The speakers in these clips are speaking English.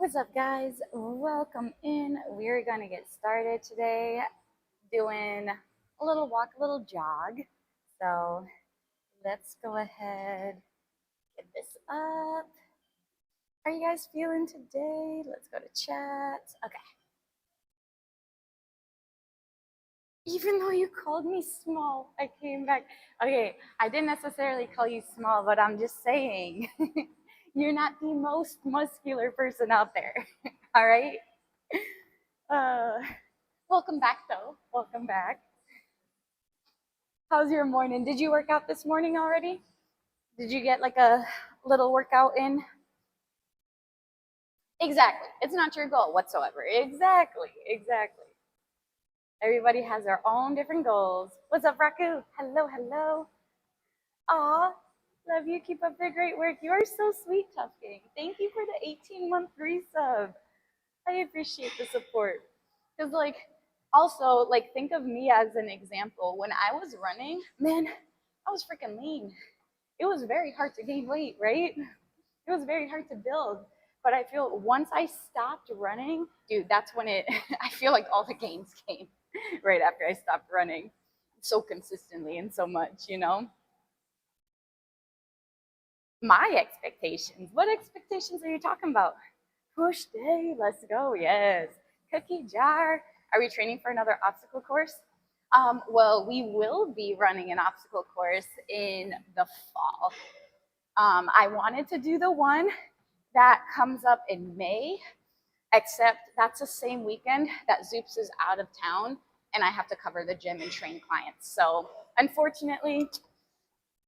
What's up, guys? Welcome in. We're gonna get started today doing a little walk, a little jog. So let's go ahead, get this up. How are you guys feeling today? Let's go to chat. Okay. Even though you called me small, I came back. Okay, I didn't necessarily call you small, but I'm just saying you're not the most muscular person out there. All right? Uh, Welcome back, though. Welcome back. How's your morning? Did you work out this morning already? Did you get like a little workout in? Exactly. It's not your goal whatsoever. Exactly. Everybody has their own different goals. What's up, Raku? Hello. Aw, love you. Keep up the great work. You are so sweet, Tough Gang. Thank you for the 18-month resub. I appreciate the support. Because, also, think of me as an example. When I was running, man, I was freaking lean. It was very hard to gain weight, right? It was very hard to build. But I feel once I stopped running, dude, that's when I feel like all the gains came right after I stopped running so consistently and so much, My expectations. What expectations are you talking about? Push day, let's go, yes. Cookie jar. Are we training for another obstacle course? Well, we will be running an obstacle course in the fall. I wanted to do the one that comes up in May, except that's the same weekend that Zoops is out of town and I have to cover the gym and train clients. So unfortunately,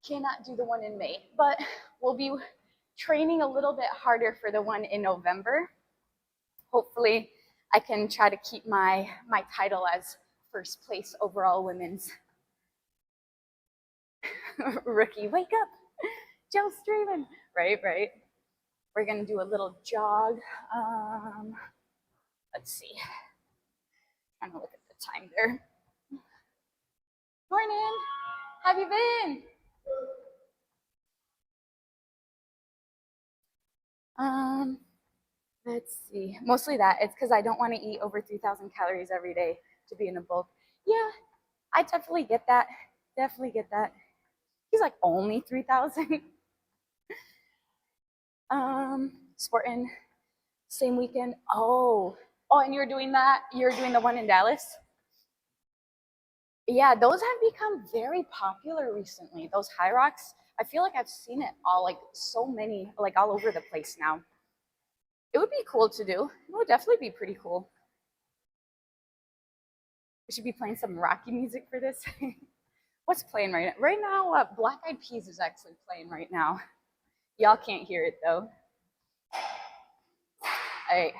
cannot do the one in May, but we'll be training a little bit harder for the one in November. Hopefully I can try to keep my title as first place overall women's rookie. Wake up, Joe Streamin'. Right. We're gonna do a little jog. Let's see. Trying to look at the time there. Morning. How have you been? Let's see. Mostly that. It's because I don't want to eat over 3,000 calories every day to be in a bulk. Yeah, I definitely get that. Definitely get that. He's like only 3,000. Sporting same weekend. Oh, and you're doing that? You're doing the one in Dallas? Yeah, those have become very popular recently. Those Hyrox. I feel like I've seen it all, like so many, like all over the place now. It would be cool to do. It would definitely be pretty cool. We should be playing some Rocky music for this. What's playing right now? Right now, Black Eyed Peas is actually playing right now. Y'all can't hear it though. All right.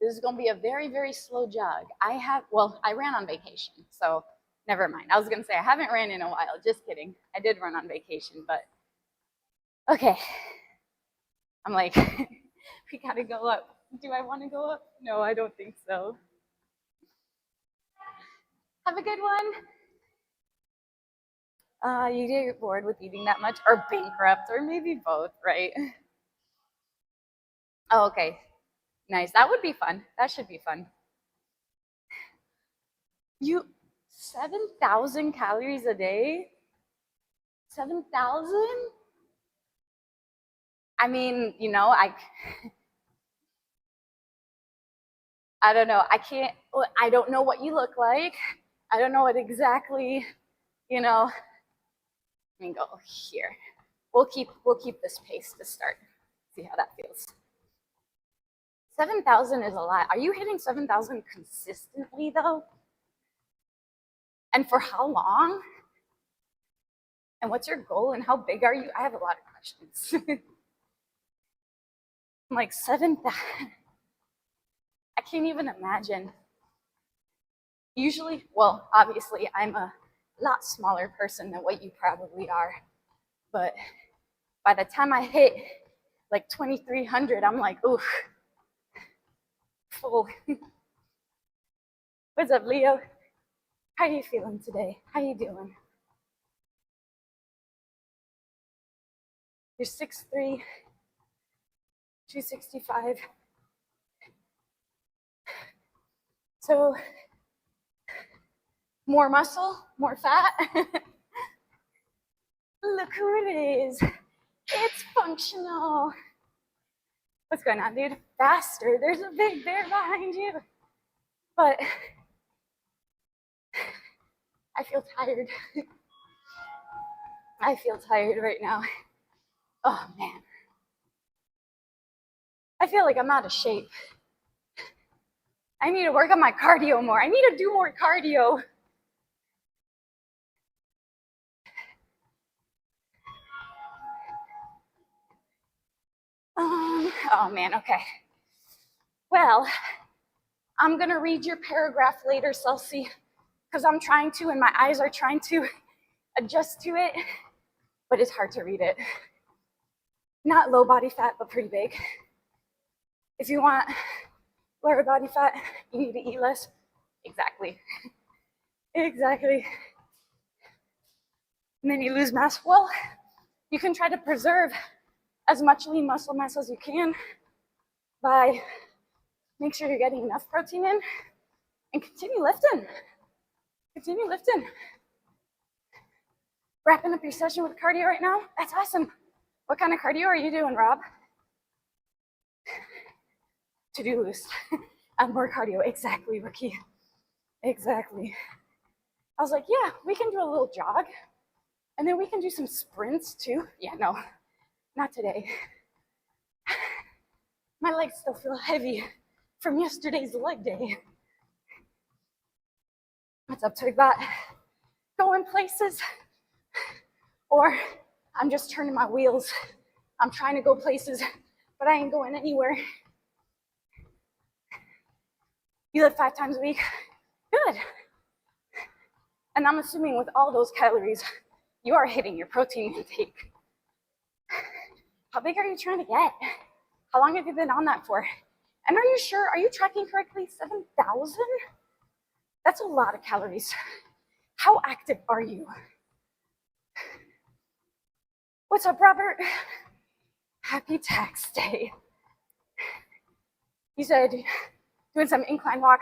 This is going to be a very, very slow jog. I ran on vacation, so never mind. I was going to say I haven't ran in a while. Just kidding. I did run on vacation, but okay. I'm like, we got to go up. Do I want to go up? No, I don't think so. Have a good one. You get bored with eating that much, or bankrupt, or maybe both, right? Oh, okay. Nice. That would be fun. That should be fun. 7,000 calories a day? 7,000? I mean, I don't know. I don't know what you look like. I don't know what exactly, let me go here. We'll keep this pace to start. See how that feels. 7,000 is a lot. Are you hitting 7,000 consistently though? And for how long? And what's your goal and how big are you? I have a lot of questions. I'm like 7,000. I can't even imagine. Usually, well, obviously, I'm a lot smaller person than what you probably are. But by the time I hit like 2,300, I'm like, oof, full. What's up, Leo? How are you feeling today? How you doing? You're 6'3", 265. So more muscle, more fat. Look who it is. It's functional. What's going on, dude? Faster. There's a big bear behind you. But I feel tired. I feel tired right now. Oh, man. I feel like I'm out of shape. I need to work on my cardio more. I need to do more cardio. Oh man, okay. Well, I'm gonna read your paragraph later, Celsi, because I'm trying to, and my eyes are trying to adjust to it, but it's hard to read it. Not low body fat, but pretty big. If you want lower body fat, you need to eat less. Exactly. Exactly. And then you lose mass. Well, you can try to preserve as much lean muscle mass as you can by make sure you're getting enough protein in and continue lifting. Continue lifting. Wrapping up your session with cardio right now? That's awesome. What kind of cardio are you doing, Rob? To-do list. And more cardio. Exactly, Rookie. Exactly. I was like, yeah, we can do a little jog. And then we can do some sprints too. Yeah, no, not today. My legs still feel heavy from yesterday's leg day. What's up, Tugbot? Going places? Or I'm just turning my wheels. I'm trying to go places, but I ain't going anywhere. You lift 5 times a week? Good. And I'm assuming with all those calories, you are hitting your protein intake. How big are you trying to get? How long have you been on that for? And are you sure, are you tracking correctly? 7,000? That's a lot of calories. How active are you? What's up, Robert? Happy tax day. You said doing some incline walk.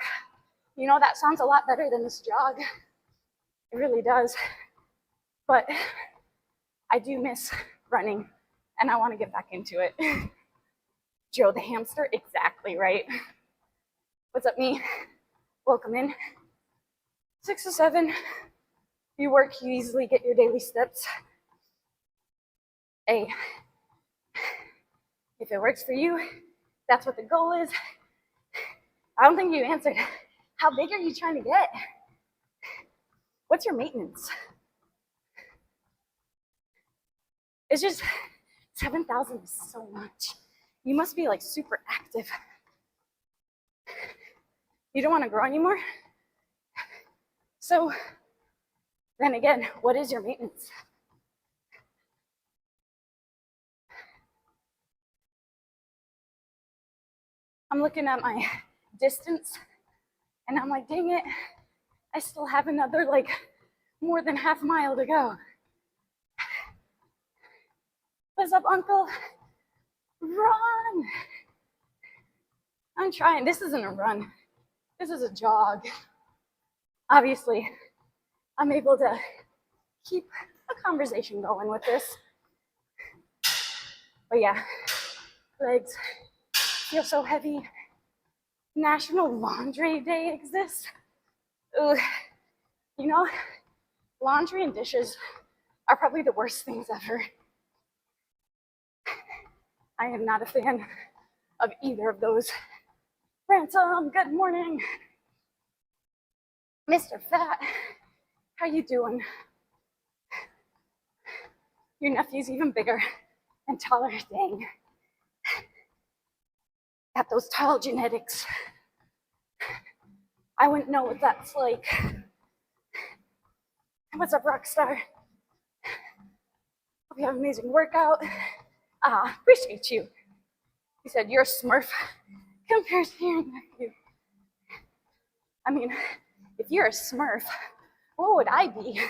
You know, that sounds a lot better than this jog. It really does. But I do miss running, and I want to get back into it. Joe the hamster, exactly right. What's up, me? Welcome in. 6 to 7. You work, you easily get your daily steps. Hey, if it works for you, that's what the goal is. I don't think you answered. How big are you trying to get? What's your maintenance? It's just 7,000 is so much. You must be like super active. You don't want to grow anymore? So then again, what is your maintenance? I'm looking at my distance and I'm like, dang it, I still have another like more than half mile to go. What's up, Uncle? Run! I'm trying. This isn't a run. This is a jog. Obviously, I'm able to keep a conversation going with this. But yeah, legs feel so heavy. National Laundry Day exists. Ugh. You know, laundry and dishes are probably the worst things ever. I am not a fan of either of those. Ransom, good morning. Mr. Fat, how you doing? Your nephew's even bigger and taller, dang. Got those tall genetics. I wouldn't know what that's like. What's up, Rockstar? Hope you have an amazing workout. Appreciate you. He said, you're a smurf compared to your nephew. I mean, if you're a smurf, what would I be?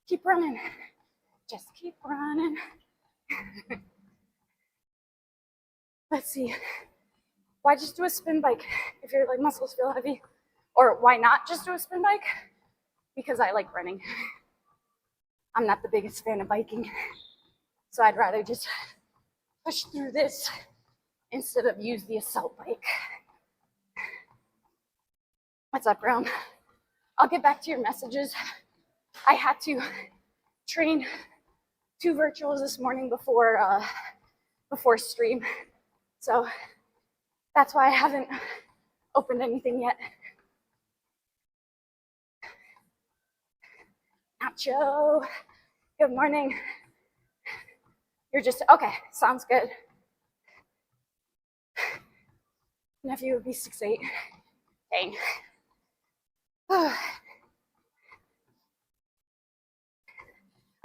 Keep running. Just keep running. Let's see. why just do a spin bike if your like muscles feel heavy? Or why not just do a spin bike? Because I like running. I'm not the biggest fan of biking. So I'd rather just push through this instead of use the assault bike. What's up, Brown? I'll get back to your messages. I had to train 2 virtuals this morning before stream. So that's why I haven't opened anything yet. Nacho, good morning. You're just, okay, sounds good. Nephew would be 6'8". Dang.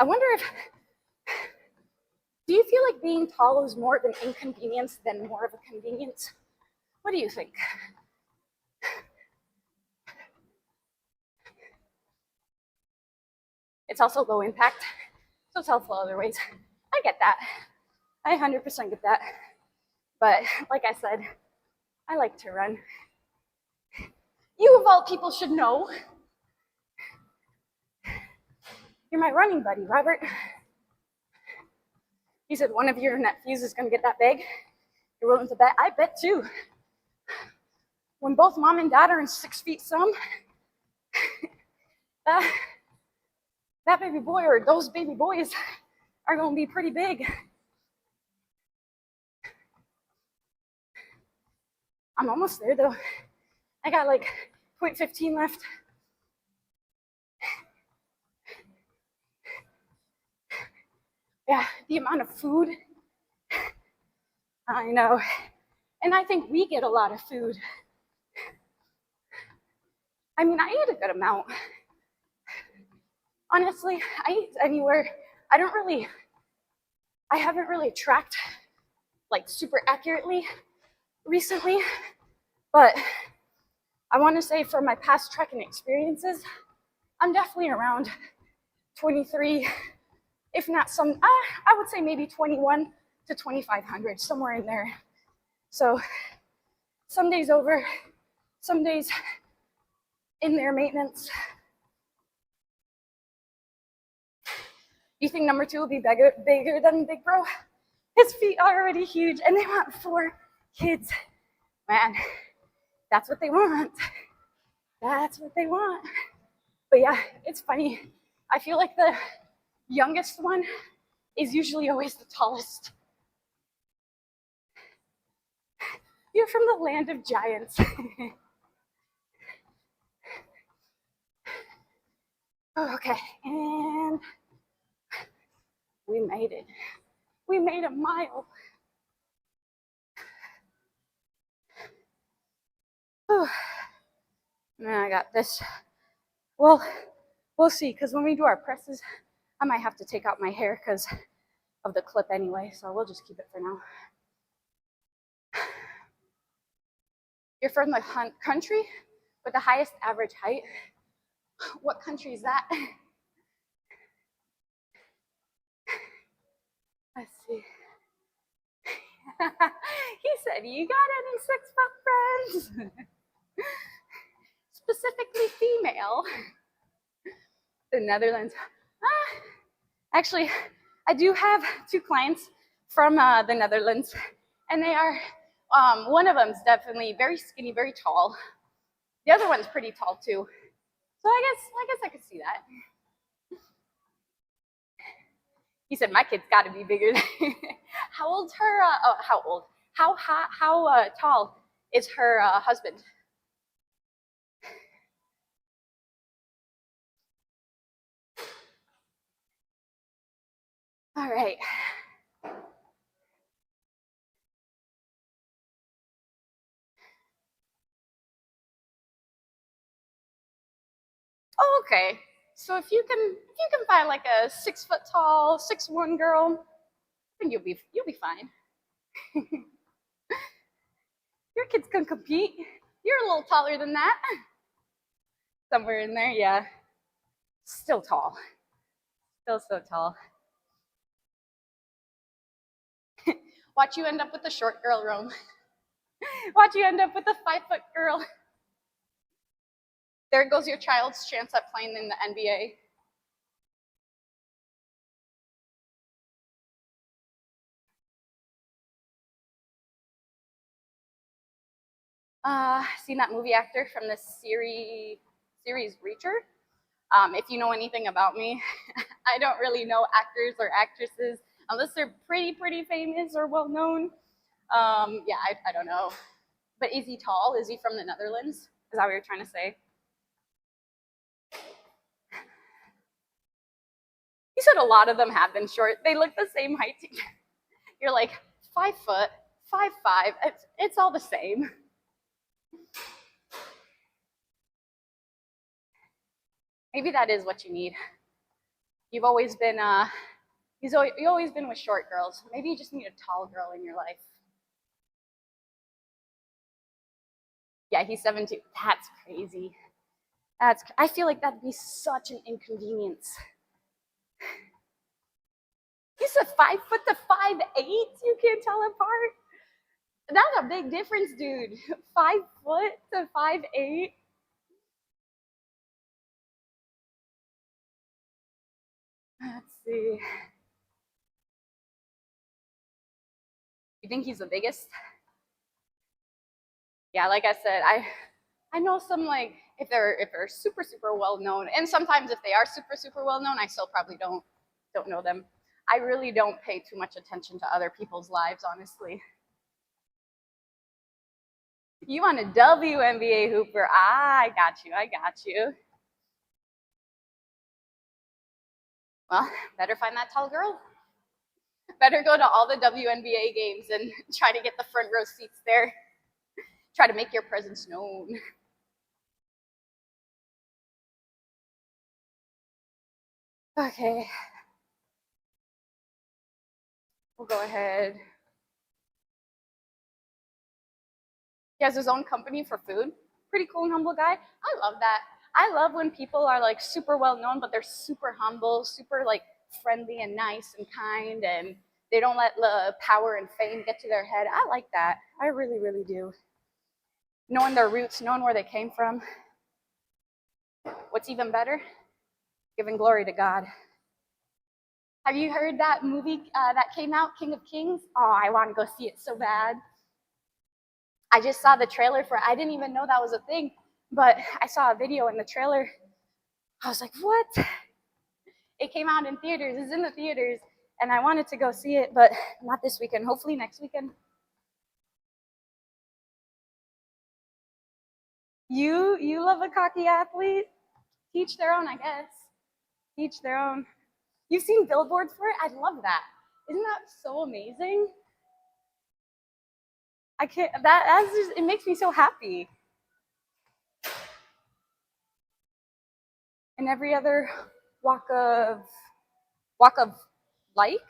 I wonder if, do you feel like being tall is more of an inconvenience than more of a convenience? What do you think? It's also low impact, so it's helpful other ways. I get that. I 100% get that. But like I said, I like to run. You of all people should know. You're my running buddy, Robert. You said one of your nephews is gonna get that big. You're willing to bet? I bet too. When both mom and dad are in 6 feet some, that baby boy or those baby boys are gonna be pretty big. I'm almost there though. I got like 0.15 left. Yeah, the amount of food. I know. And I think we get a lot of food. I mean, I eat a good amount. Honestly, I eat anywhere. I haven't really tracked like super accurately recently, but I want to say from my past trekking experiences, I'm definitely around 23, if not some, I would say maybe 21 to 2,500, somewhere in there. So some days over, some days in their maintenance. You think number 2 will be bigger than Big Bro? His feet are already huge and they want 4 kids. Man, that's what they want. That's what they want. But yeah, it's funny. I feel like the youngest one is usually always the tallest. You're from the land of giants. Okay, and we made it. We made a mile. And I got this. Well, we'll see, because when we do our presses, I might have to take out my hair because of the clip anyway, so we'll just keep it for now. You're from the country with the highest average height. What country is that? Let's see. He said, you got any 6-foot friends? Specifically female. The Netherlands. Actually, I do have 2 clients from the Netherlands, and they are, one of them's definitely very skinny, very tall. The other one's pretty tall too. So I guess I could see that. He said, my kid's got to be bigger than. How old's her? How old? How tall is her husband? All right. Oh, okay. So if you can find like a 6 foot tall, 6'1" girl, I think you'll be fine. Your kids can compete. You're a little taller than that. Somewhere in there, yeah. Still tall. Still so tall. Watch you end up with the short girl room. Watch you end up with a 5-foot girl. There goes your child's chance at playing in the NBA. Seen that movie actor from the series Reacher? If you know anything about me, I don't really know actors or actresses unless they're pretty famous or well known. Yeah, I don't know. But is he tall? Is he from the Netherlands? Is that what you're trying to say? You said a lot of them have been short. They look the same height. You're like 5 foot, 5'5". It's all the same. Maybe that is what you need. You've always been you've always been with short girls. Maybe you just need a tall girl in your life. Yeah, he's 17. That's crazy. I feel like that'd be such an inconvenience. You said 5 foot to 5'8"? You can't tell apart. That's a big difference, dude. 5 foot to 5'8". Let's see. You think he's the biggest? Yeah, like I said, I know some, like, if they're super well known, and sometimes if they are super well known, I still probably don't know them. I really don't pay too much attention to other people's lives, honestly. You want a WNBA hooper? I got you. Well, better find that tall girl. Better go to all the WNBA games and try to get the front row seats there. Try to make your presence known. Okay. We'll go ahead. He has his own company for food. Pretty cool and humble guy. I love that. I love when people are like super well known, but they're super humble, super like friendly and nice and kind, and they don't let the power and fame get to their head. I like that. I really do. Knowing their roots, knowing where they came from. What's even better? Giving glory to God. Have you heard that movie that came out, King of Kings? Oh, I want to go see it so bad. I just saw the trailer for it. I didn't even know that was a thing, but I saw a video in the trailer. I was like, what? It came out in theaters. It's in the theaters, and I wanted to go see it, but not this weekend. Hopefully next weekend. You love a cocky athlete? Teach their own, I guess. Teach their own. You've seen billboards for it? I love that. Isn't that so amazing? I can't. That's just. It makes me so happy. And every other walk of like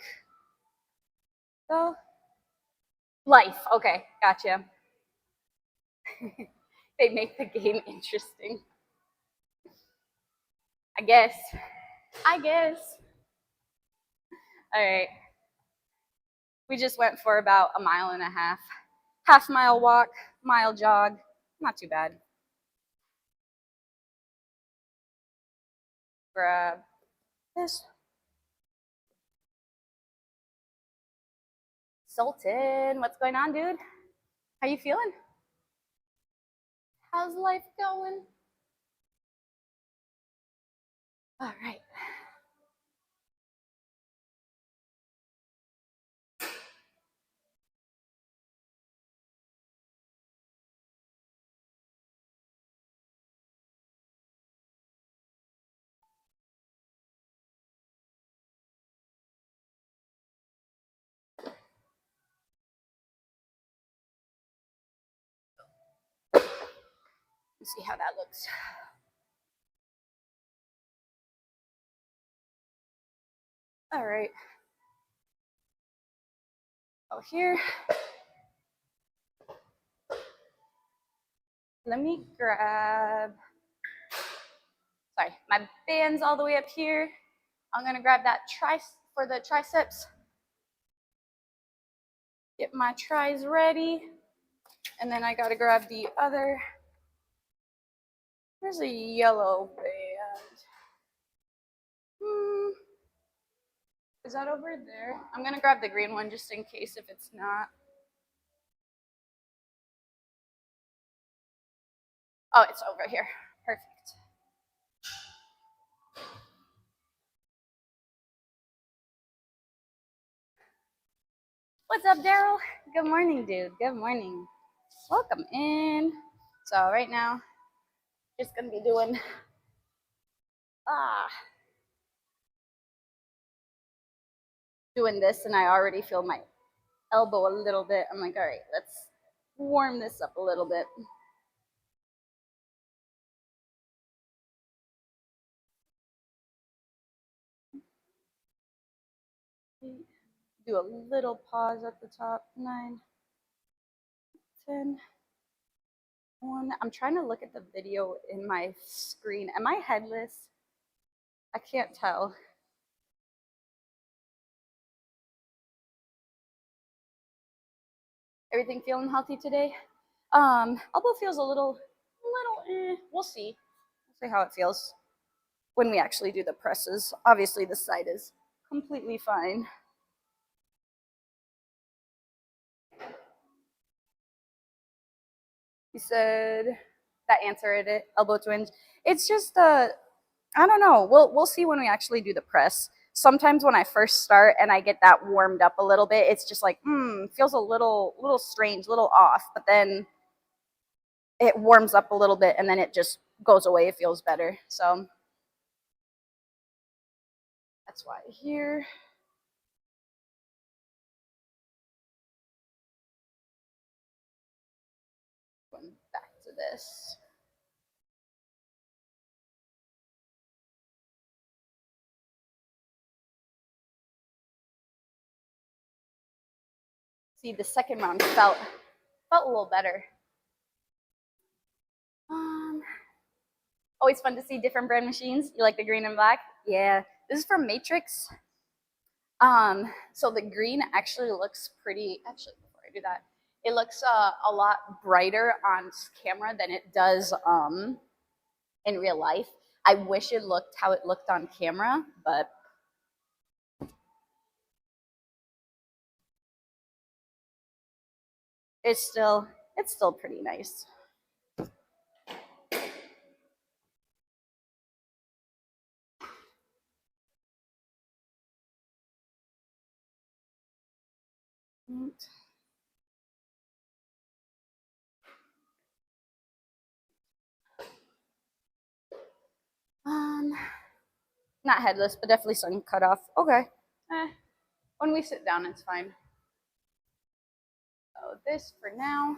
though life. Okay, gotcha. They make the game interesting. I guess. All right. We just went for about a mile and a half. Half-mile walk, mile jog. Not too bad. Grab this. Sultan, what's going on, dude? How you feeling? How's life going? All right. Let's see how that looks. All right. Oh, here. Let me grab, sorry, my band's all the way up here. I'm gonna grab that for the triceps. Get my tris ready. And then I gotta grab the other. There's a yellow band. Is that over there? I'm gonna grab the green one just in case if it's not. Oh, it's over here. Perfect. What's up, Daryl? Good morning, dude. Good morning. Welcome in. So right now, just gonna be doing doing this, and I already feel my elbow a little bit. I'm like, all right, let's warm this up a little bit. Do a little pause at the top. 9, 10, 1. I'm trying to look at the video in my screen. Am I headless? I can't tell. Everything feeling healthy today? Elbow feels a little, we'll see. We'll see how it feels when we actually do the presses. Obviously, the side is completely fine. He said that answered it. Elbow twinge. It's just I don't know. We'll see when we actually do the press. Sometimes when I first start and I get that warmed up a little bit, it's just like, feels a little strange, a little off. But then it warms up a little bit and then it just goes away. It feels better. So that's why here. Going back to this. See, the second round felt a little better. Always fun to see different brand machines. You like the green and black? Yeah. This is from Matrix. So the green actually looks pretty. Actually, before I do that, it looks a lot brighter on camera than it does in real life. I wish it looked how it looked on camera, but it's still pretty nice. Not headless, but definitely some cut off. Okay. When we sit down, it's fine. So this for now.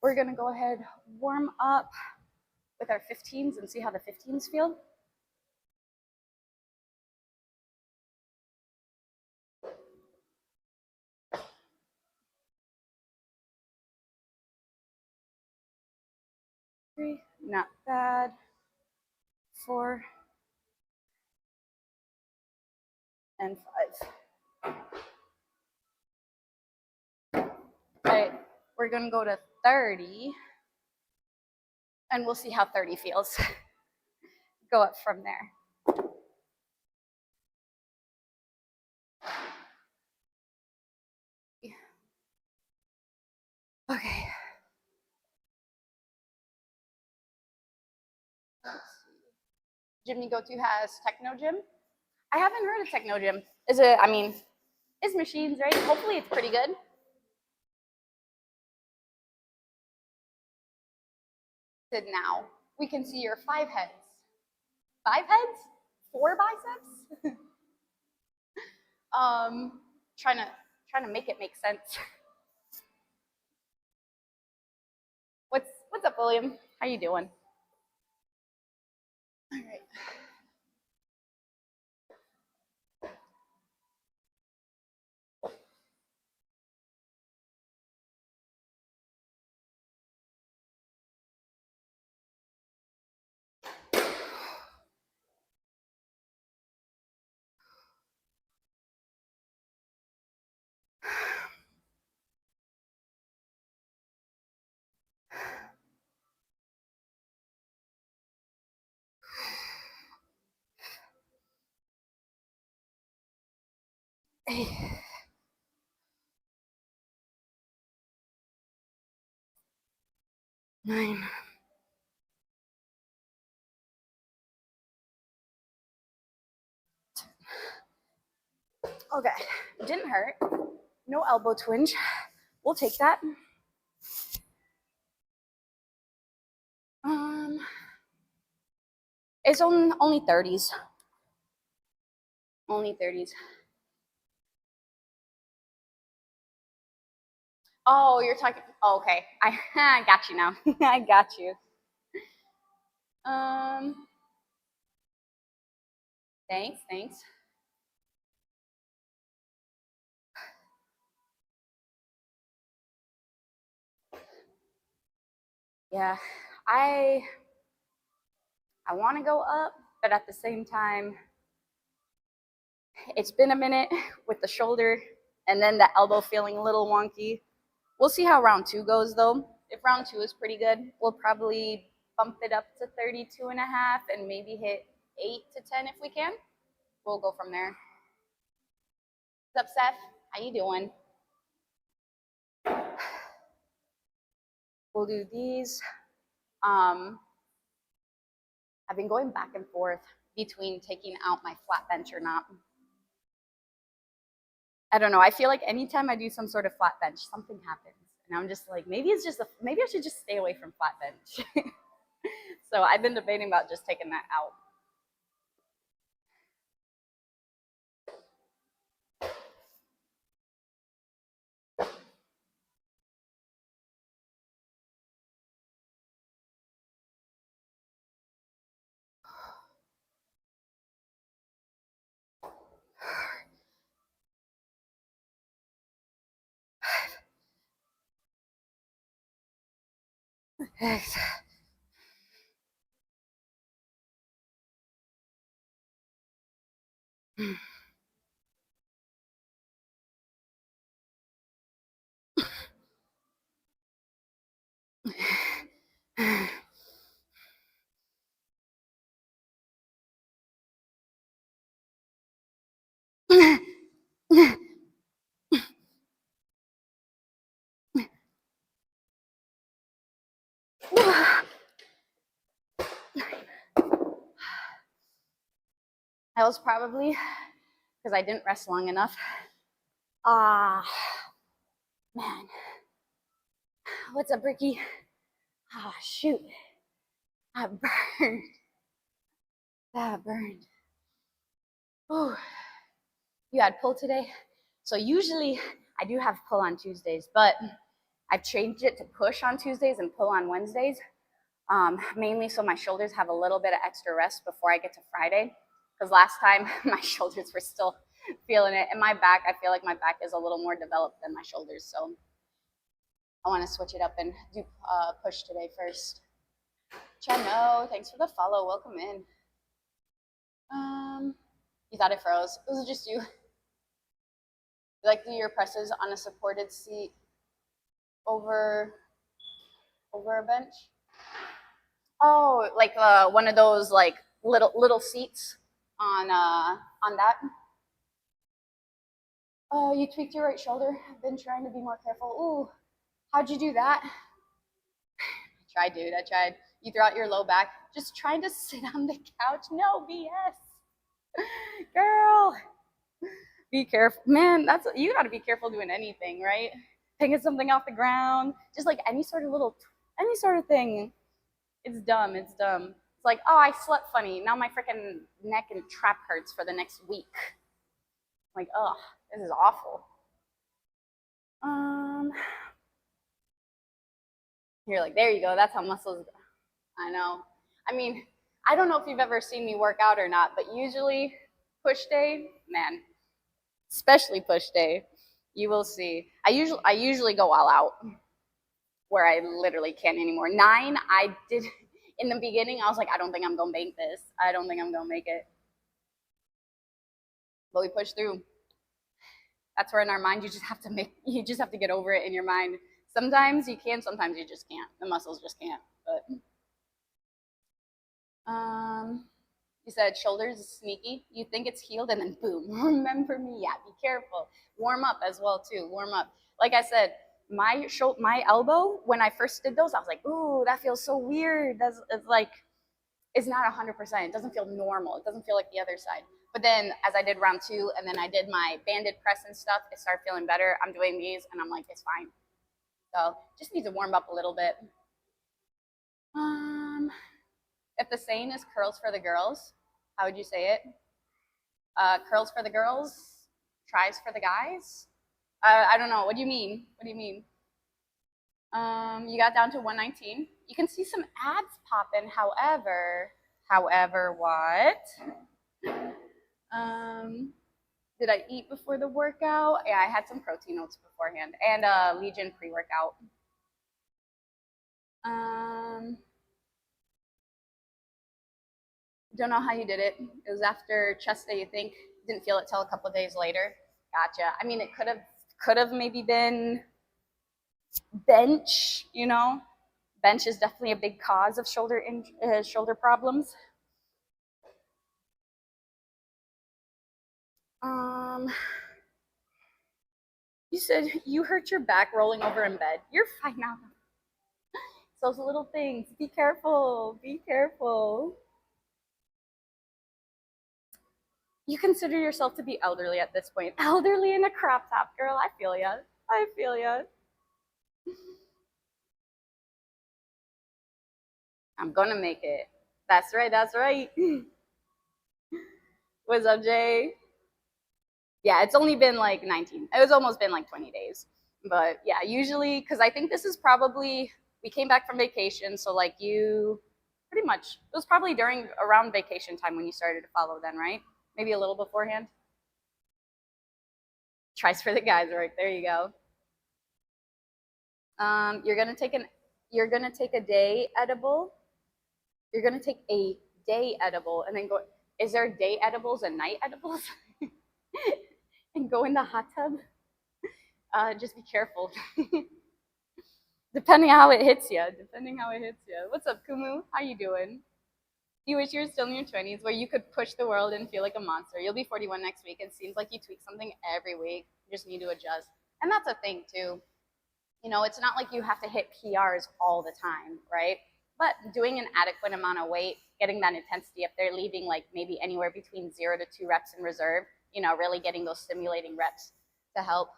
We're gonna go ahead, warm up with our 15s and see how the 15s feel. Three, not bad. 4 and 5. All right, we're gonna go to 30 and we'll see how 30 feels. Go up from there. Okay. Gym you go to has Techno Gym. I haven't heard of Techno Gym. Is it, I mean, it's machines, right? Hopefully it's pretty good. Now we can see your 5 heads. 5 heads? 4 biceps? Trying to make it make sense. What's up, William? How you doing? All right. 9. Okay, didn't hurt. No elbow twinge. We'll take that. It's only 30s. Only 30s. Oh, you're talking. Oh, okay, I got you now. I got you. Um, thanks. Yeah, I want to go up, but at the same time, it's been a minute with the shoulder and then the elbow feeling a little wonky. We'll see how round 2 goes though. If round 2 is pretty good, we'll probably bump it up to 32 and a half and maybe hit 8 to 10 if we can. We'll go from there. What's up, Seth? How you doing? We'll do these. I've been going back and forth between taking out my flat bench or not. I don't know. I feel like anytime I do some sort of flat bench, something happens. And I'm just like, maybe maybe I should just stay away from flat bench. So I've been debating about just taking that out. That was probably because I didn't rest long enough. Man. What's up, Ricky? Shoot. That burned. That burned. Oh, you had pull today? So usually I do have pull on Tuesdays, but I've changed it to push on Tuesdays and pull on Wednesdays, mainly so my shoulders have a little bit of extra rest before I get to Friday. Because last time my shoulders were still feeling it, and my back, I feel like my back is a little more developed than my shoulders, so I want to switch it up and do push today first. Chano, thanks for the follow. Welcome in. You thought it froze. It was just you. You like to do your presses on a supported seat over a bench? Oh, like one of those like little seats on that. Oh, you tweaked your right shoulder. I've been trying to be more careful. Ooh, how'd you do that? I tried, dude. I tried. You threw out your low back, just trying to sit on the couch. No BS, girl. Be careful, man. You got to be careful doing anything, right? Picking something off the ground, just like any sort of thing. It's dumb. It's like, oh, I slept funny. Now my freaking neck and trap hurts for the next week. Like, oh, this is awful. You're like, there you go. That's how muscles. I know. I mean, I don't know if you've ever seen me work out or not, but usually push day, man, especially push day, you will see. I usually go all out where I literally can't anymore. 9, I did in the beginning. I was like, I don't think I'm gonna make this. I don't think I'm gonna make it. But we pushed through. That's where in our mind you just have to get over it in your mind. Sometimes you can, sometimes you just can't. The muscles just can't. But You said shoulders is sneaky. You think it's healed and then boom, remember me. Yeah, be careful. Warm up as well too. Warm up. Like I said, my elbow, when I first did those, I was like, ooh, that feels so weird. It's like, it's not 100%. It doesn't feel normal. It doesn't feel like the other side. But then as I did round 2 and then I did my banded press and stuff, it started feeling better. I'm doing these and I'm like, it's fine. So just need to warm up a little bit. If the saying is curls for the girls, how would you say it? Curls for the girls, tries for the guys. I don't know. What do you mean? What do you mean? You got down to 119. You can see some abs popping. However, what? Did I eat before the workout? Yeah, I had some protein oats beforehand and Legion pre-workout. Don't know how you did it. It was after chest day, you think? Didn't feel it till a couple of days later. Gotcha. I mean, it could have maybe been bench. You know, bench is definitely a big cause of shoulder problems. You said you hurt your back rolling over in bed. You're fine now. Those little things. Be careful. Be careful. You consider yourself to be elderly at this point. Elderly in a crop top, girl. I feel ya. I feel ya. I'm gonna make it. That's right. That's right. What's up, Jay? Yeah, it's only been like 19. It was almost been like 20 days. But yeah, usually, because I think this is probably, we came back from vacation. So like you, pretty much, it was probably around vacation time when you started to follow then, right? Maybe a little beforehand. Tries for the guys, right? There you go. You're gonna take a day edible. You're gonna take a day edible and then go. Is there day edibles and night edibles? And go in the hot tub. Just be careful. Depending how it hits you. What's up, Kumu? How you doing? You wish you were still in your 20s where you could push the world and feel like a monster. You'll be 41 next week. It seems like you tweak something every week. You just need to adjust. And that's a thing too. You know, it's not like you have to hit PRs all the time, right? But doing an adequate amount of weight, getting that intensity up there, leaving like maybe anywhere between 0 to 2 reps in reserve, you know, really getting those stimulating reps to help.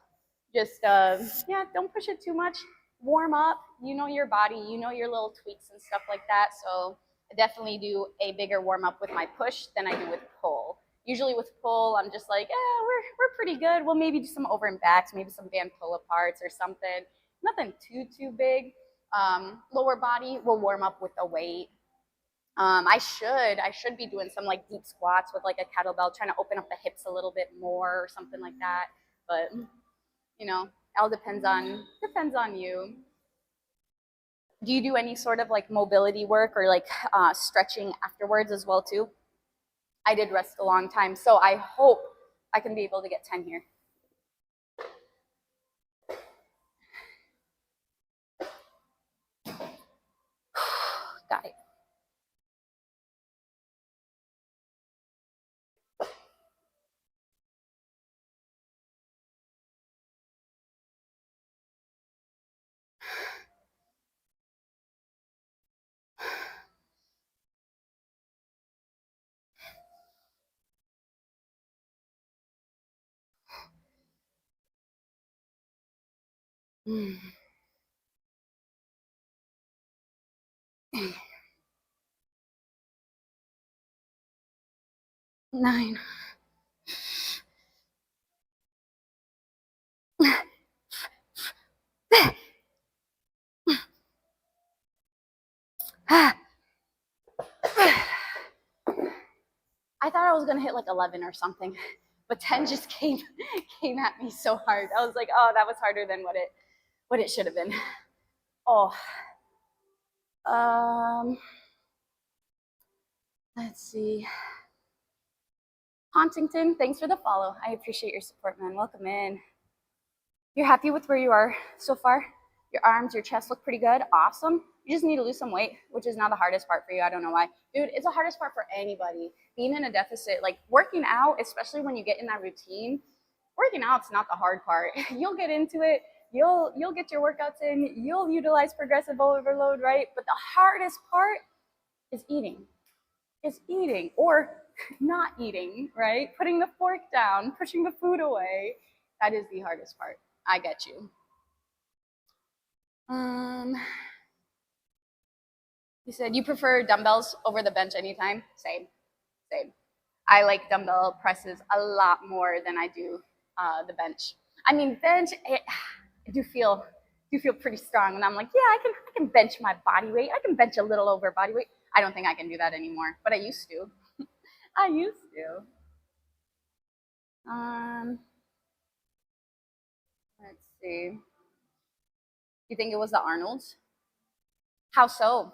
Just, yeah, don't push it too much. Warm up. You know your body. You know your little tweaks and stuff like that. So I definitely do a bigger warm up with my push than I do with pull. Usually with pull, I'm just like, yeah, we're pretty good. We'll maybe do some over and backs, maybe some band pull aparts or something. Nothing too big. Lower body will warm up with the weight. I should be doing some like deep squats with like a kettlebell, trying to open up the hips a little bit more or something like that. But you know, all depends on you. Do you do any sort of like mobility work or like stretching afterwards as well too? I did rest a long time, so I hope I can be able to get 10 here. Got it. Mm. 9. I thought I was gonna hit like 11 or something, but 10 just came at me so hard. I was like, oh, that was harder than what it should have been. Oh, let's see. Huntington, thanks for the follow. I appreciate your support, man. Welcome in. You're happy with where you are so far? Your arms, your chest look pretty good. Awesome. You just need to lose some weight, which is not the hardest part for you. I don't know why. Dude, it's the hardest part for anybody. Being in a deficit, like working out, especially when you get in that routine, working out's not the hard part. You'll get into it. You'll get your workouts in. You'll utilize progressive overload, right? But the hardest part is eating. Is eating or not eating, right? Putting the fork down, pushing the food away. That is the hardest part. I get you. You said you prefer dumbbells over the bench anytime? Same, same. I like dumbbell presses a lot more than I do the bench. I mean, bench, I do feel pretty strong, and I'm like, yeah, I can bench my body weight. I can bench a little over body weight. I don't think I can do that anymore, but I used to. I used to. Let's see. You think it was the Arnolds? How so?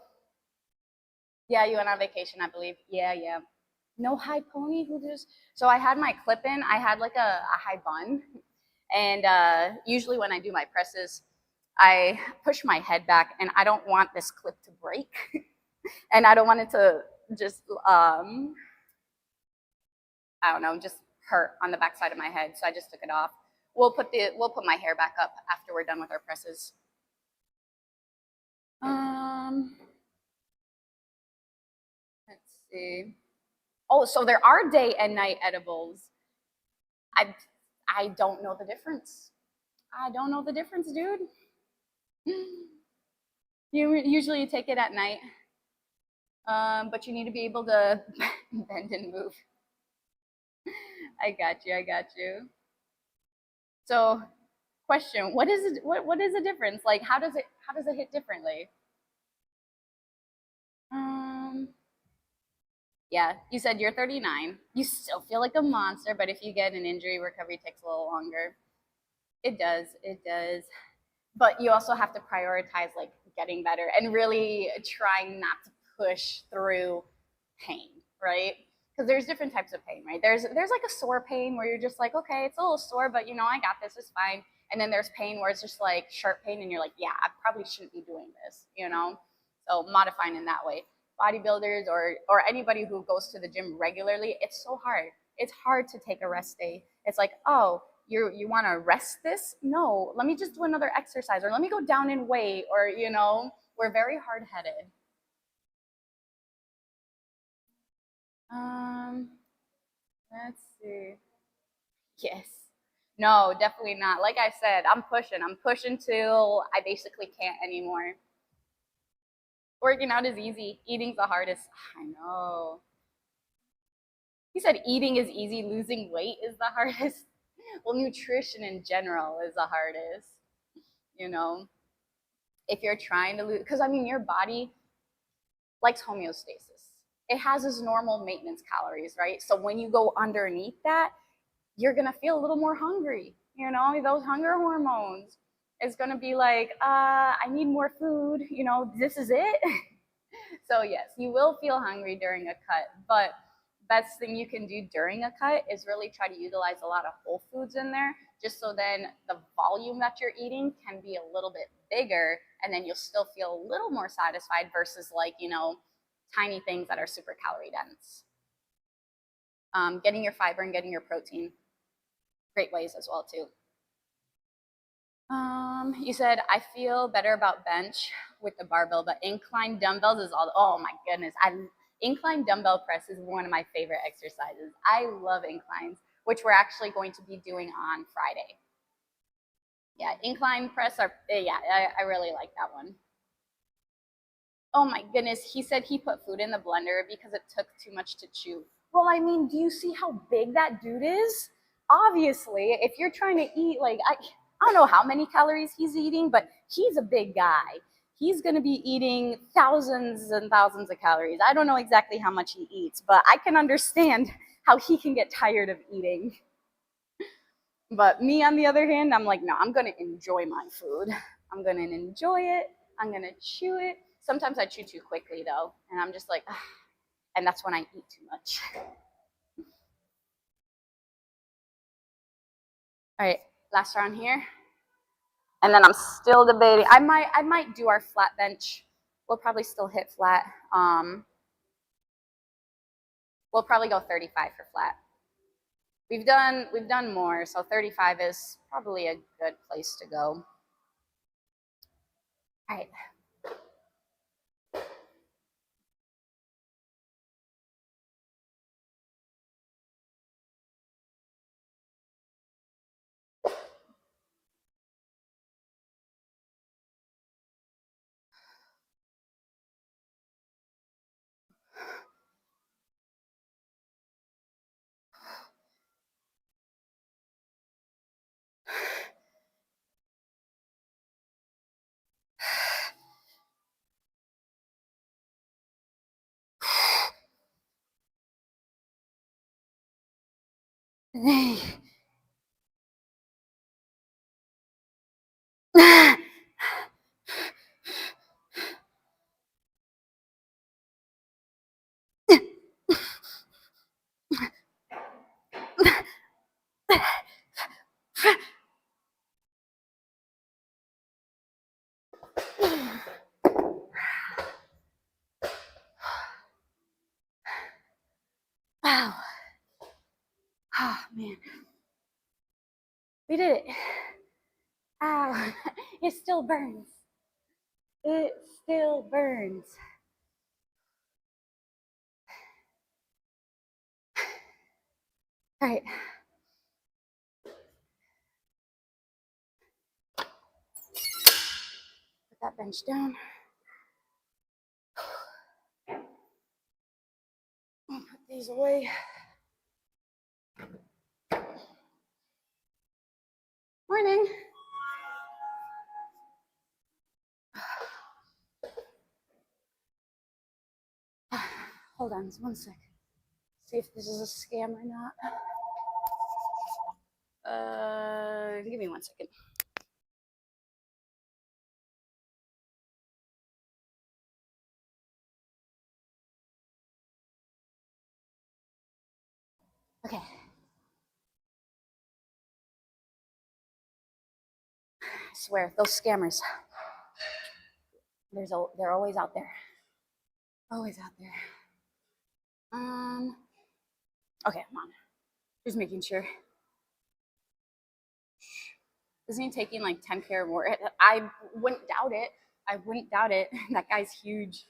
Yeah, you went on vacation, I believe. Yeah, yeah. No high pony? Who just? So I had my clip in. I had like a high bun, and usually when I do my presses, I push my head back, and I don't want this clip to break, and I don't want it to just I don't know, just hurt on the backside of my head. So I just took it off. We'll put my hair back up after we're done with our presses. Let's see. Oh, so there are day and night edibles. I don't know the difference. I don't know the difference, dude. You usually take it at night, but you need to be able to bend and move. I got you. I got you. So, question: what is it? What is the difference? Like, how does it hit differently? Yeah, you said you're 39. You still feel like a monster, but if you get an injury, recovery takes a little longer. It does. It does. But you also have to prioritize like getting better and really trying not to push through pain, right? Because there's different types of pain, right? There's like a sore pain where you're just like, okay, it's a little sore, but you know, I got this, it's fine. And then there's pain where it's just like sharp pain, and you're like, yeah, I probably shouldn't be doing this, you know? So modifying in that way. Bodybuilders or anybody who goes to the gym regularly, it's so hard. It's hard to take a rest day. It's like, oh, you want to rest this? No, let me just do another exercise, or let me go down in weight, or you know, we're very hard-headed. Let's see. Yes. No, definitely not. Like I said, I'm pushing till I basically can't anymore. Working out is easy, eating's the hardest. I know. He said eating is easy, losing weight is the hardest. Well, nutrition in general is the hardest, you know. If you're trying to lose, because I mean, your body likes homeostasis. It has its normal maintenance calories, right? So when you go underneath that, you're gonna feel a little more hungry. You know, those hunger hormones is gonna be like, I need more food. You know, this is it. So yes, you will feel hungry during a cut, but best thing you can do during a cut is really try to utilize a lot of whole foods in there, just so then the volume that you're eating can be a little bit bigger, and then you'll still feel a little more satisfied versus like, you know, tiny things that are super calorie dense. Getting your fiber and getting your protein, great ways as well too. You said I feel better about bench with the barbell, but incline dumbbells is all. Oh my goodness, incline dumbbell press is one of my favorite exercises. I love inclines, which we're actually going to be doing on Friday. Yeah, incline press are. Yeah, I really like that one. Oh my goodness, he said he put food in the blender because it took too much to chew. Well, I mean, do you see how big that dude is? Obviously, if you're trying to eat, like, I don't know how many calories he's eating, but he's a big guy. He's going to be eating thousands and thousands of calories. I don't know exactly how much he eats, but I can understand how he can get tired of eating. But me, on the other hand, I'm like, no, I'm going to enjoy my food. I'm going to enjoy it. I'm going to chew it. Sometimes I chew too quickly, though, and I'm just like, ugh. And that's when I eat too much. All right, last round here. And then I'm still debating. I might do our flat bench we'll probably still hit flat. We'll probably go 35 for flat. We've done more, so 35 is probably a good place to go. All right. Wow. Oh, man. We did it. Ow. It still burns. It still burns. All right. Put that bench down. I'll put these away. Morning. Hold on 1 sec. See if this is a scam or not. Give me 1 second. Okay. I swear, those scammers. They're always out there. Always out there. Okay, I'm on. Just making sure. Isn't he taking like 10K or more? I wouldn't doubt it. I wouldn't doubt it. That guy's huge.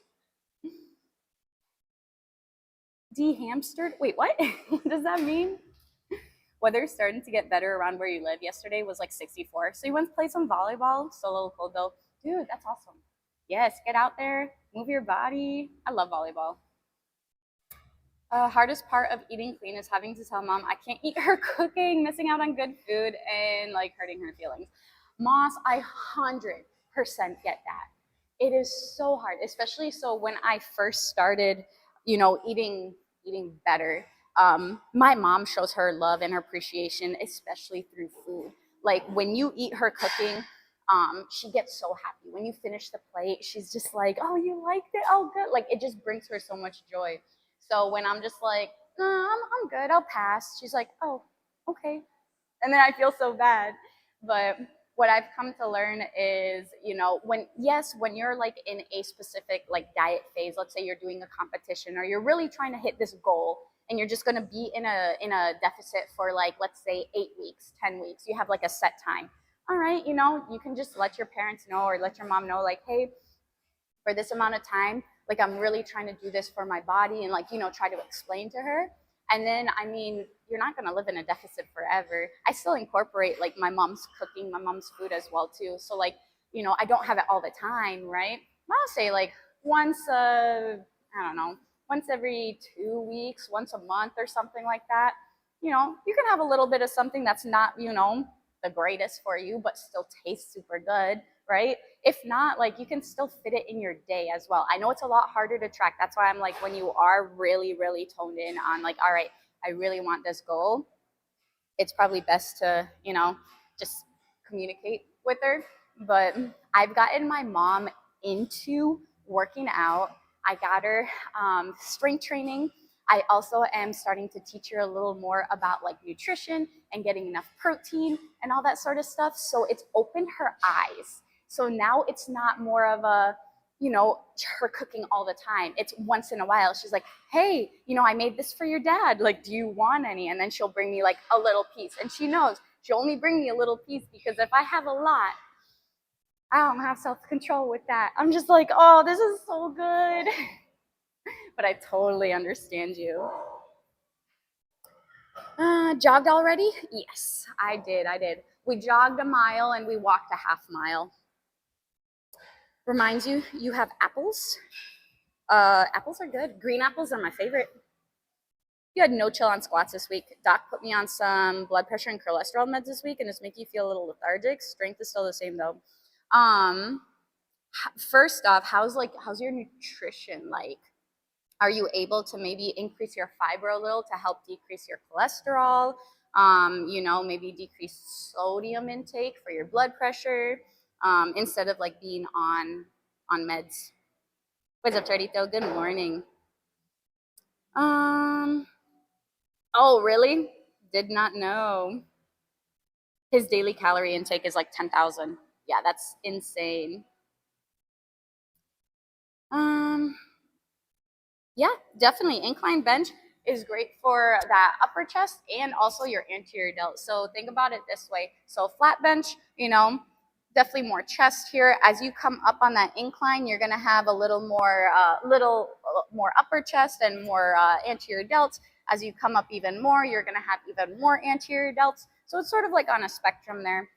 De-hamstered? Wait, what? What does that mean? Weather's starting to get better around where you live. Yesterday was like 64. So you went to play some volleyball. Still a little cold though. Dude, that's awesome. Yes, get out there, move your body. I love volleyball. Hardest part of eating clean is having to tell mom I can't eat her cooking, missing out on good food, and like hurting her feelings. Moss, I 100% get that. It is so hard, especially so when I first started, eating better. My mom shows her love and her appreciation, especially through food. Like when you eat her cooking, she gets so happy. When you finish the plate, she's just like, "Oh, you liked it? Oh, good!" Like it just brings her so much joy. So when I'm just like, "No, I'm good. I'll pass," she's like, "Oh, okay," and then I feel so bad. But what I've come to learn is, when you're like in a specific like diet phase, let's say you're doing a competition or you're really trying to hit this goal and you're just going to be in a deficit for like, let's say 8 weeks, 10 weeks, you have like a set time. All right, you can just let your parents know or let your mom know like, hey, for this amount of time, like I'm really trying to do this for my body and like, try to explain to her. And then, I mean, you're not going to live in a deficit forever. I still incorporate like my mom's cooking, my mom's food as well too. So like, I don't have it all the time, right? I'll say like once, I don't know, once every 2 weeks, once a month or something like that. You can have a little bit of something that's not, the greatest for you, but still tastes super good, right? If not, like you can still fit it in your day as well. I know it's a lot harder to track. That's why I'm like, when you are really, really toned in on like, all right, I really want this goal, it's probably best to, just communicate with her. But I've gotten my mom into working out. I got her strength training. I also am starting to teach her a little more about like nutrition and getting enough protein and all that sort of stuff. So it's opened her eyes. So now it's not more of a, her cooking all the time. It's once in a while. She's like, hey, I made this for your dad. Like, do you want any? And then she'll bring me like a little piece. And she knows she'll only bring me a little piece because if I have a lot, I don't have self-control with that. I'm just like, oh, this is so good. But I totally understand you. Jogged already? Yes, I did. We jogged a mile and we walked a half mile. Reminds you, you have apples. Apples are good. Green apples are my favorite. You had no chill on squats this week. Doc put me on some blood pressure and cholesterol meds this week, and it's making you feel a little lethargic. Strength is still the same though. First off, how's your nutrition like? Are you able to maybe increase your fiber a little to help decrease your cholesterol? Maybe decrease sodium intake for your blood pressure instead of like being on meds. What's up, Tardito? Good morning. Oh, really? Did not know. His daily calorie intake is like 10,000. Yeah, that's insane. Yeah, definitely. Incline bench is great for that upper chest and also your anterior delt. So think about it this way. So flat bench, definitely more chest here. As you come up on that incline, you're gonna have a little more upper chest and more anterior delts. As you come up even more, you're gonna have even more anterior delts. So it's sort of like on a spectrum there.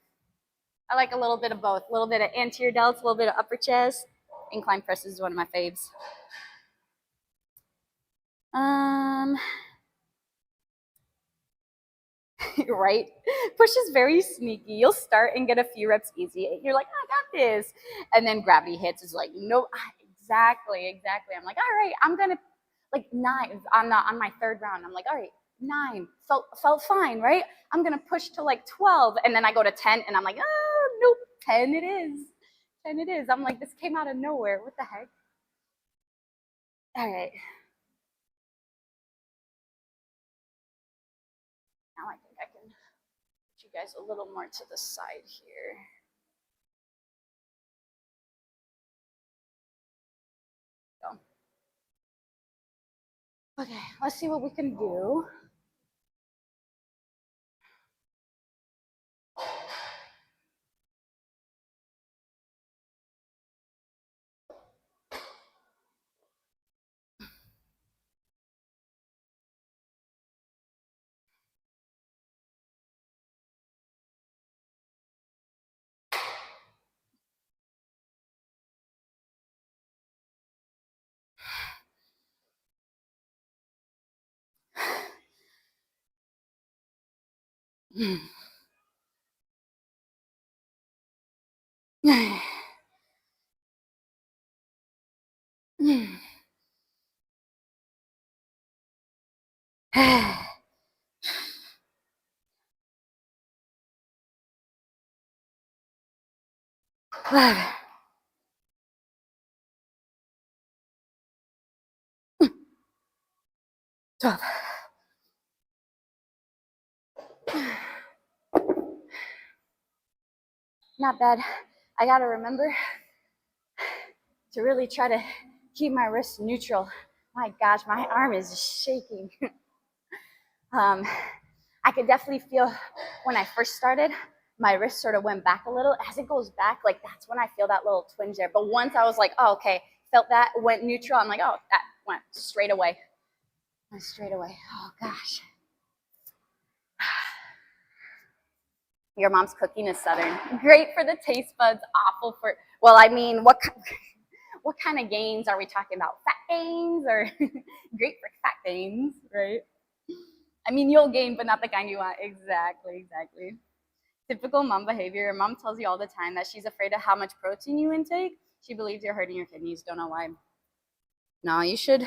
I like a little bit of both, a little bit of anterior delts, a little bit of upper chest. Incline press is one of my faves. Right? Push is very sneaky. You'll start and get a few reps easy. You're like, I got this. And then gravity hits. It's like, no, exactly. I'm like, all right, I'm going to like 9 on my third round. I'm like, all right, 9 felt fine, right? I'm going to push to like 12. And then I go to 10 and I'm like, oh, nope, 10 it is. 10 it is. I'm like, this came out of nowhere. What the heck? All right. Now I think I can put you guys a little more to the side here. Go. Okay, let's see what we can do. Tough. Not bad. I gotta remember to really try to keep my wrist neutral. My gosh, my arm is shaking. I could definitely feel when I first started, my wrist sort of went back a little. As it goes back, like that's when I feel that little twinge there. But once I was like, oh, okay, felt that, went neutral. I'm like, oh, that went straight away. Went straight away. Oh gosh. Your mom's cooking is Southern. Great for the taste buds, awful for, well, I mean, what kind of gains are we talking about? Fat gains or great for fat gains, right? I mean, you'll gain, but not the kind you want. Exactly. Typical mom behavior. Your mom tells you all the time that she's afraid of how much protein you intake. She believes you're hurting your kidneys. Don't know why. No, you should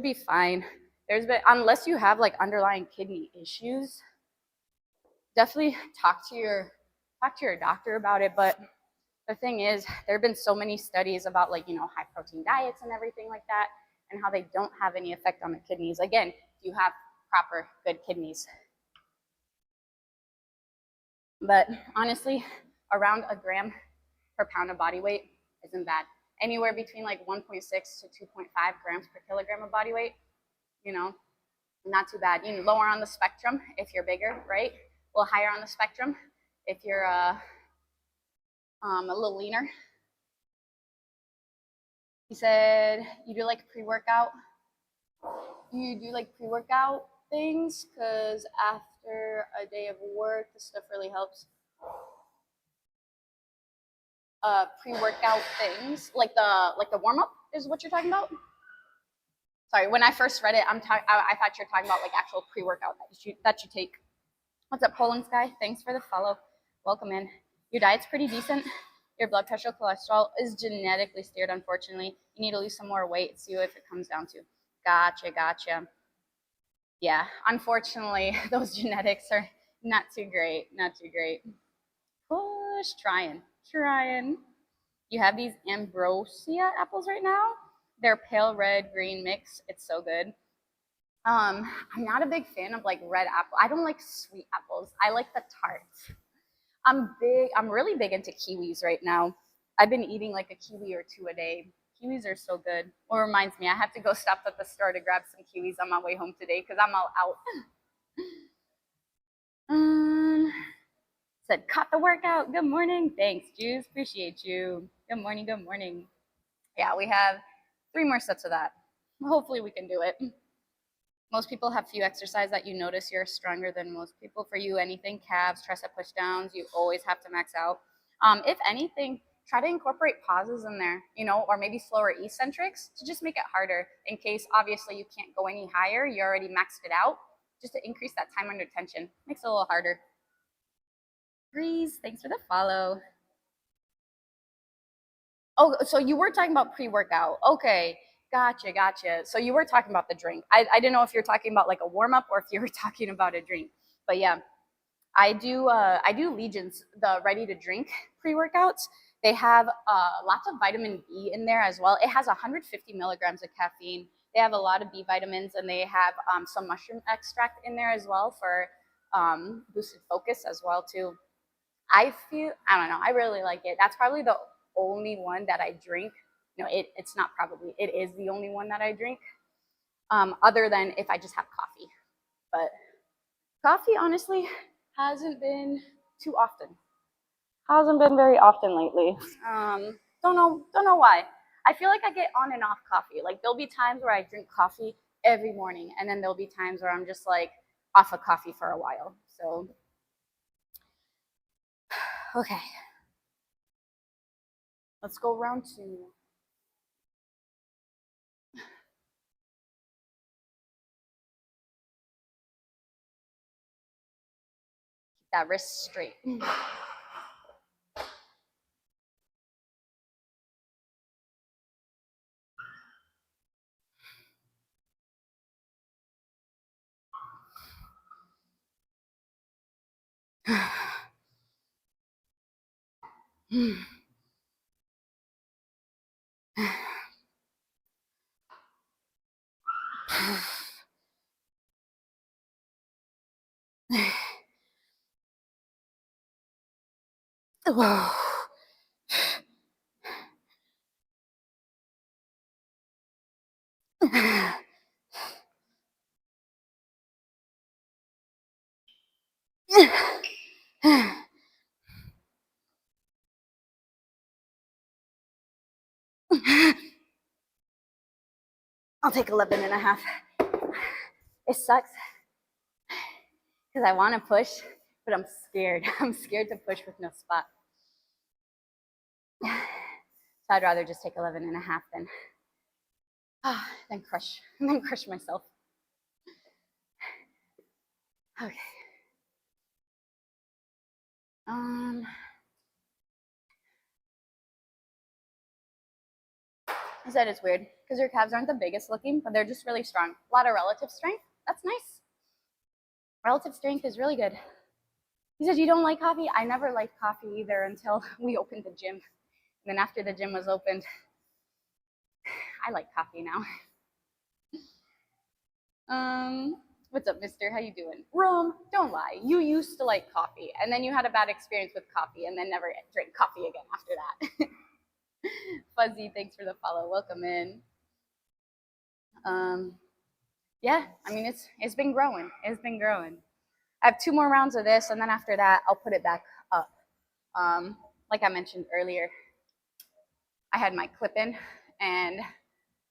be fine. Unless you have like underlying kidney issues, definitely talk to your doctor about it. But the thing is, there have been so many studies about like, high protein diets and everything like that, and how they don't have any effect on the kidneys. Again, you have proper good kidneys. But honestly, around a gram per pound of body weight isn't bad. anywhere between like 1.6 to 2.5 grams per kilogram of body weight. You know, not too bad. You know, lower on the spectrum if you're bigger, right? A little higher on the spectrum if you're a little leaner. He said you do like pre-workout. You do like pre-workout things because after a day of work, this stuff really helps. Pre-workout things like the warm-up is what you're talking about. Sorry, when I first read it, I thought you were talking about like actual pre-workout that you take. What's up, Poland Sky? Thanks for the follow. Welcome in. Your diet's pretty decent. Your blood pressure, cholesterol is genetically steered, unfortunately. You need to lose some more weight, see what it comes down to. Gotcha. Yeah, unfortunately, those genetics are not too great. Push, trying. You have these Ambrosia apples right now. They're pale red green mix. It's so good. I'm not a big fan of like red apple. I don't like sweet apples. I like the tarts. I'm really big into kiwis right now. I've been eating like a kiwi or two a day. Kiwis are so good. Well, reminds me, I have to go stop at the store to grab some kiwis on my way home today because I'm all out. Said, caught the workout. Good morning. Thanks, Juice. Appreciate you. Good morning. Yeah, we have 3 more sets of that. Hopefully we can do it. Most people have few exercise that you notice you're stronger than most people. For you, anything, calves, tricep push downs, you always have to max out. If anything, try to incorporate pauses in there, you know, or maybe slower eccentrics to just make it harder in case obviously you can't go any higher. You already maxed it out. Just to increase that time under tension. Makes it a little harder. Breeze, thanks for the follow. Oh, so you were talking about pre-workout. Okay. Gotcha. So you were talking about the drink. I didn't know if you're talking about like a warm-up or if you were talking about a drink. But yeah, I do Legion's, the ready-to-drink pre-workouts. They have lots of vitamin B in there as well. It has 150 milligrams of caffeine. They have a lot of B vitamins, and they have some mushroom extract in there as well for boosted focus as well too. I don't know, I really like it. That's probably the only one that I drink. No, it's not probably, it is the only one that I drink, other than if I just have coffee. But coffee, honestly, hasn't been too often. Hasn't been very often lately. Don't know why. I feel like I get on and off coffee. Like there'll be times where I drink coffee every morning, and then there'll be times where I'm just like off of coffee for a while. So, okay. Let's go round 2. Keep that wrist straight. I'll take 11 and a half. It sucks because I want to push, but I'm scared. I'm scared to push with no spot. So I'd rather just take 11 and a half than crush myself. Okay. I said it's weird because your calves aren't the biggest looking, but they're just really strong. A lot of relative strength. That's nice. Relative strength is really good. He said, you don't like coffee? I never liked coffee either until we opened the gym. And then after the gym was opened, I like coffee now. What's up, mister? How you doing? Rome, don't lie. You used to like coffee, and then you had a bad experience with coffee, and then never drank coffee again after that. Fuzzy, thanks for the follow. Welcome in. Um, yeah, I mean it's been growing. It's been growing. I have 2 more rounds of this, and then after that, I'll put it back up. Like I mentioned earlier, I had my clip in, and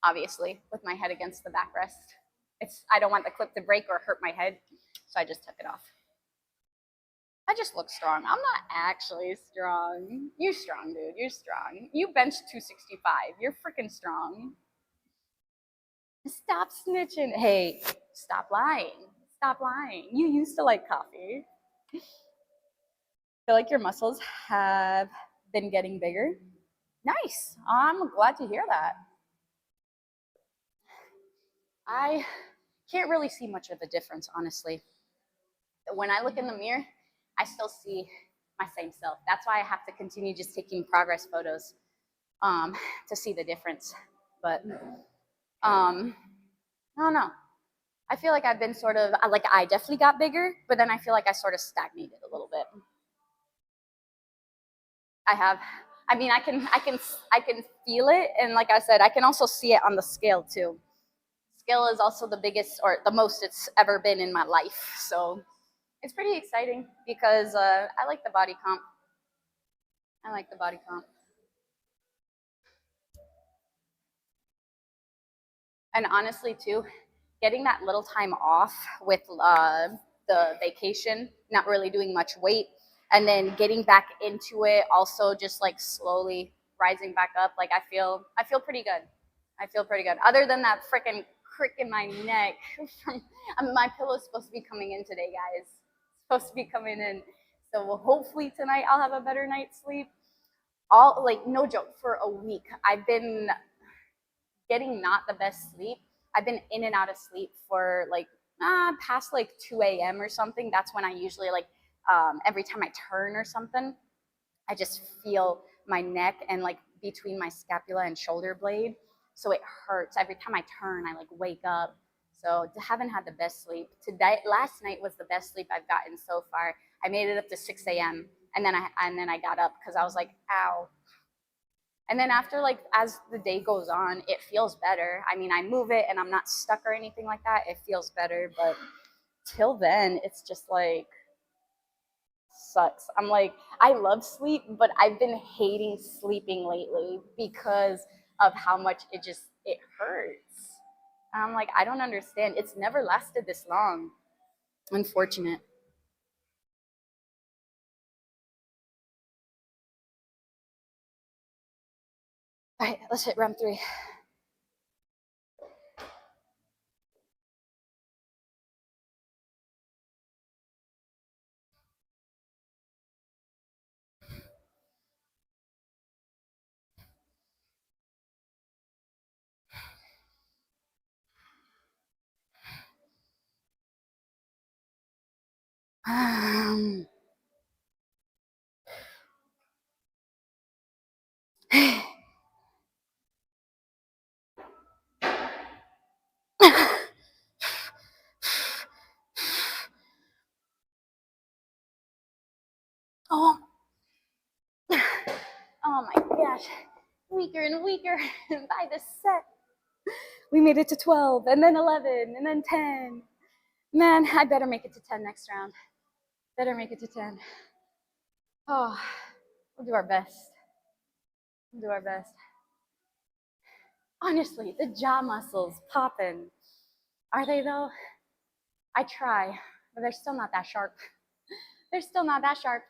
obviously with my head against the backrest, I don't want the clip to break or hurt my head, so I just took it off. I just look strong. I'm not actually strong. You're strong, dude. You're strong. You benched 265. You're freaking strong. Stop snitching. Hey, stop lying. Stop lying. You used to like coffee. I feel like your muscles have been getting bigger. Nice. I'm glad to hear that. I can't really see much of a difference, honestly. When I look in the mirror, I still see my same self. That's why I have to continue just taking progress photos to see the difference. But I don't know. I feel like I've been sort of like I definitely got bigger, but then I feel like I sort of stagnated a little bit. I have. I mean, I can feel it, and like I said, I can also see it on the scale too. Scale is also the biggest or the most it's ever been in my life, so it's pretty exciting because I like the body comp. I like the body comp. And honestly, too, getting that little time off with the vacation, not really doing much weight, and then getting back into it, also just like slowly rising back up. Like I feel pretty good. I feel pretty good. Other than that freaking crick in my neck from my pillow's supposed to be coming in today, guys. It's supposed to be coming in. So hopefully tonight I'll have a better night's sleep. All like no joke, for a week I've been getting not the best sleep. I've been in and out of sleep for like past like 2 a.m. or something. That's when I usually like every time I turn or something, I just feel my neck and like between my scapula and shoulder blade. So it hurts every time I turn. I like wake up. So I haven't had the best sleep. Today, last night was the best sleep I've gotten so far. I made it up to 6 a.m. and then I got up because I was like, ow, and then after like as the day goes on, it feels better. I mean, I move it and I'm not stuck or anything like that. It feels better, but till then, it's just like sucks. I'm like, I love sleep, but I've been hating sleeping lately because of how much it hurts. And I'm like, I don't understand. It's never lasted this long. Unfortunate. All right, let's hit round 3. Oh, oh my gosh, weaker and weaker by the set. We made it to 12 and then 11 and then 10. Man, I better make it to 10 next round. Better make it to 10. Oh, we'll do our best. We'll do our best. Honestly, the jaw muscles popping. Are they though? I try, but they're still not that sharp. They're still not that sharp.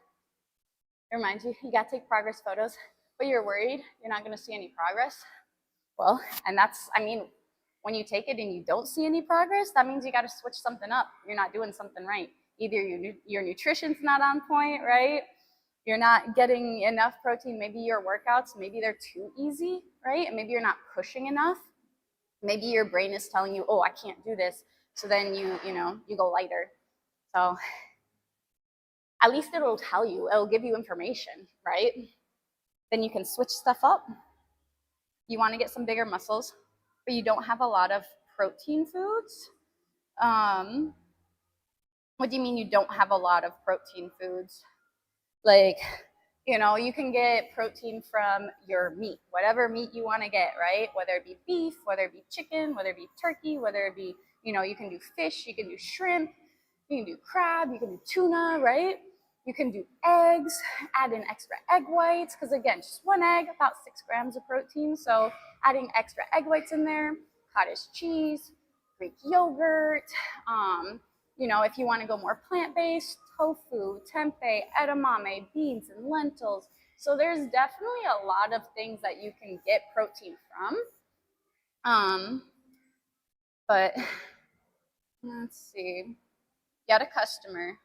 It reminds you gotta take progress photos, but you're worried you're not gonna see any progress. Well, and that's, I mean, when you take it and you don't see any progress, that means you got to switch something up. You're not doing something right. Either your nutrition's not on point, right? You're not getting enough protein. Maybe your workouts, maybe they're too easy, right? And maybe you're not pushing enough. Maybe your brain is telling you, oh, I can't do this. So then you go lighter. So at least it'll tell you, it'll give you information, right? Then you can switch stuff up. You want to get some bigger muscles, but you don't have a lot of protein foods. What do you mean you don't have a lot of protein foods? Like, You know, you can get protein from your meat, whatever meat you want to get, right? Whether it be beef, whether it be chicken, whether it be turkey, whether it be, you know, you can do fish, you can do shrimp, you can do crab, you can do tuna, right? You can do eggs, add in extra egg whites, because again, just one egg, about 6 grams of protein. So adding extra egg whites in there, cottage cheese, Greek yogurt, you know, if you want to go more plant-based, tofu, tempeh, edamame, beans, and lentils. So there's definitely a lot of things that you can get protein from. But let's see. Got a customer.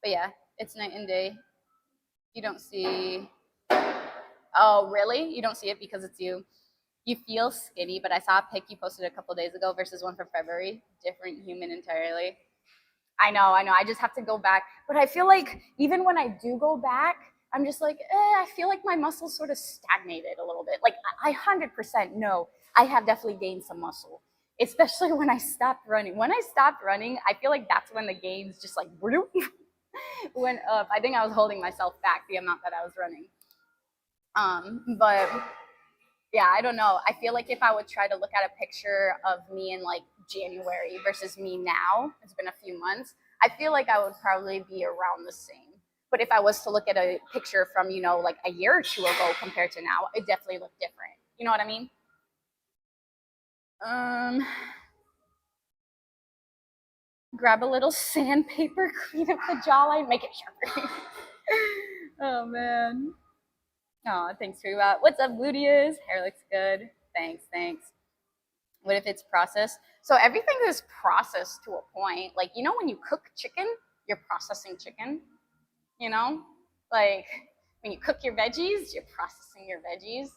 But yeah, it's night and day. You don't see. Oh, really? You don't see it because it's you. You feel skinny, but I saw a pic you posted a couple days ago versus one from February. Different human entirely. I know. I just have to go back. But I feel like even when I do go back, I'm just like, I feel like my muscles sort of stagnated a little bit. Like I 100% know I have definitely gained some muscle, especially when I stopped running. When I stopped running, I feel like that's when the gains just like went up. I think I was holding myself back the amount that I was running. But yeah, I don't know. I feel like if I would try to look at a picture of me in like January versus me now, it's been a few months, I feel like I would probably be around the same. But if I was to look at a picture from, you know, like a year or two ago compared to now, it definitely looked different. You know what I mean? Grab a little sandpaper, clean up the jawline, make it sharper. Oh man. Oh, thanks for that. What's up, Ludias? Hair looks good. Thanks. What if it's processed? So everything is processed to a point. Like, you know, when you cook chicken, you're processing chicken, you know? Like when you cook your veggies, you're processing your veggies.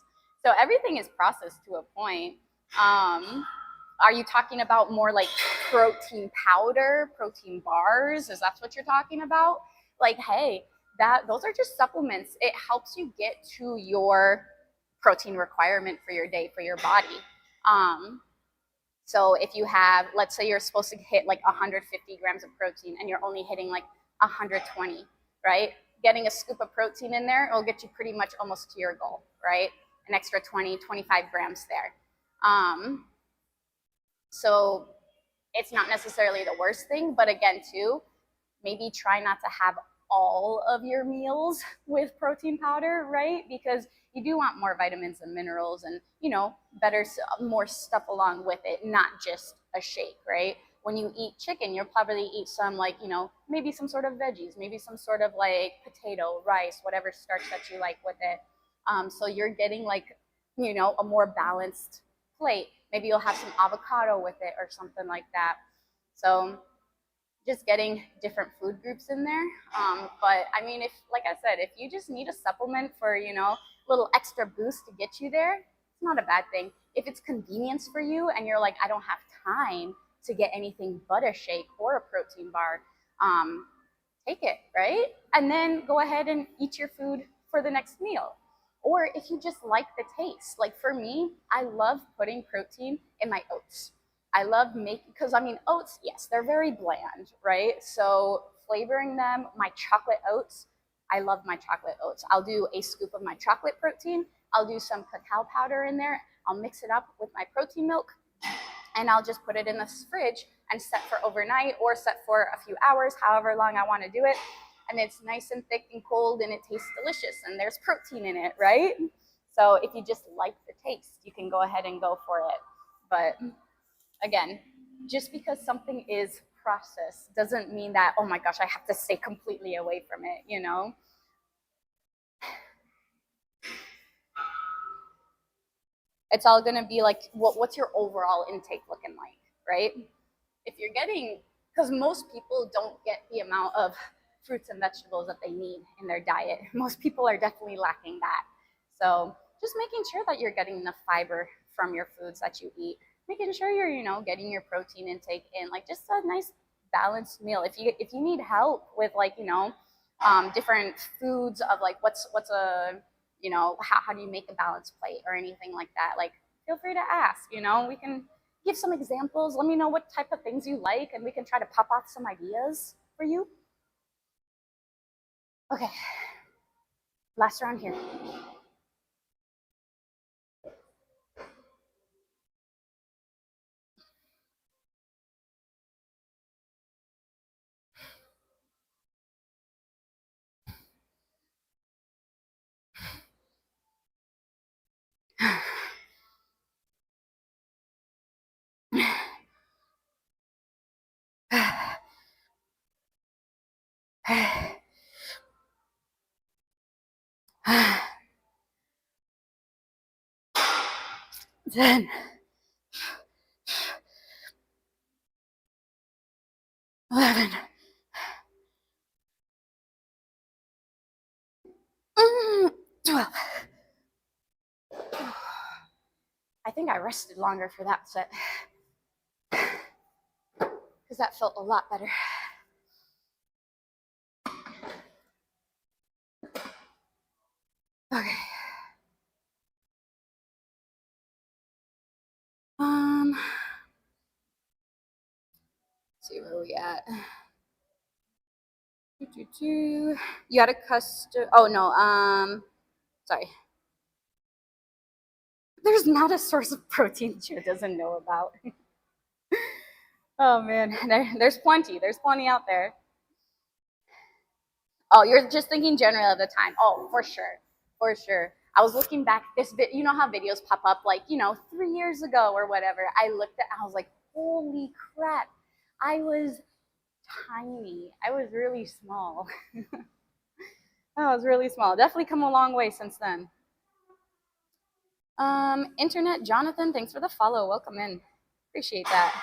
So everything is processed to a point. Are you talking about more like protein powder, protein bars? Is that what you're talking about? Like, hey, those are just supplements. It helps you get to your protein requirement for your day, for your body. So if you have, let's say you're supposed to hit like 150 grams of protein and you're only hitting like 120, right? Getting a scoop of protein in there will get you pretty much almost to your goal, right? An extra 20, 25 grams there. So it's not necessarily the worst thing, but again, too, maybe try not to have all of your meals with protein powder, right? Because you do want more vitamins and minerals and, you know, better, more stuff along with it, not just a shake, right? When you eat chicken, you'll probably eat some like, you know, maybe some sort of veggies, maybe some sort of like potato, rice, whatever starch that you like with it. So you're getting like, you know, a more balanced plate. Maybe you'll have some avocado with it or something like that. So just getting different food groups in there. But I mean, if, like I said, if you just need a supplement for, you know, a little extra boost to get you there, it's not a bad thing. If it's convenience for you and you're like, I don't have time to get anything but a shake or a protein bar, take it, right? And then go ahead and eat your food for the next meal. Or if you just like the taste, like for me, I love putting protein in my oats. I love making, because I mean, oats, yes, they're very bland, right? So flavoring them, my chocolate oats, I love my chocolate oats. I'll do a scoop of my chocolate protein. I'll do some cacao powder in there. I'll mix it up with my protein milk and I'll just put it in the fridge and set for overnight or set for a few hours, however long I want to do it. And it's nice and thick and cold and it tastes delicious and there's protein in it, right? So if you just like the taste, you can go ahead and go for it. But again, just because something is processed doesn't mean that, oh my gosh, I have to stay completely away from it, you know? It's all gonna be like, what's your overall intake looking like, right? If you're getting, because most people don't get the amount of fruits and vegetables that they need in their diet. Most people are definitely lacking that. So just making sure that you're getting enough fiber from your foods that you eat, making sure you're, you know, getting your protein intake in, like just a nice balanced meal. If you need help with like, you know, different foods of like what's a, you know, how do you make a balanced plate or anything like that, like feel free to ask, you know, we can give some examples. Let me know what type of things you like and we can try to pop off some ideas for you. Okay. Last round here. Ten, 11, 12. I think I rested longer for that set because that felt a lot better. Okay. See where we at. You got a custom. Oh no. Sorry. There's not a source of protein Chia doesn't know about. Oh man, there's plenty. There's plenty out there. Oh, you're just thinking generally of the time. Oh, for sure, for sure. I was looking back. You know how videos pop up like 3 years ago or whatever. I looked at. I was like, holy crap! I was tiny. I was really small. I was really small. Definitely come a long way since then. Internet Jonathan, thanks for the follow. Welcome in. Appreciate that.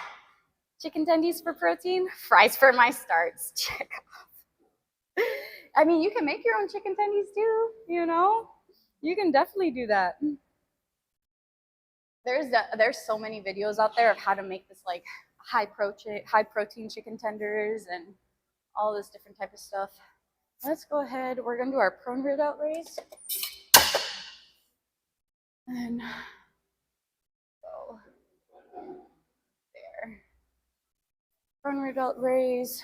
Chicken tendies for protein, fries for my starts. Check off. I mean, you can make your own chicken tendies too, You can definitely do that. There's so many videos out there of how to make this like high protein chicken tenders and all this different type of stuff. Let's go ahead. We're gonna do our prone rib out raise. And go there. Prone rib out raise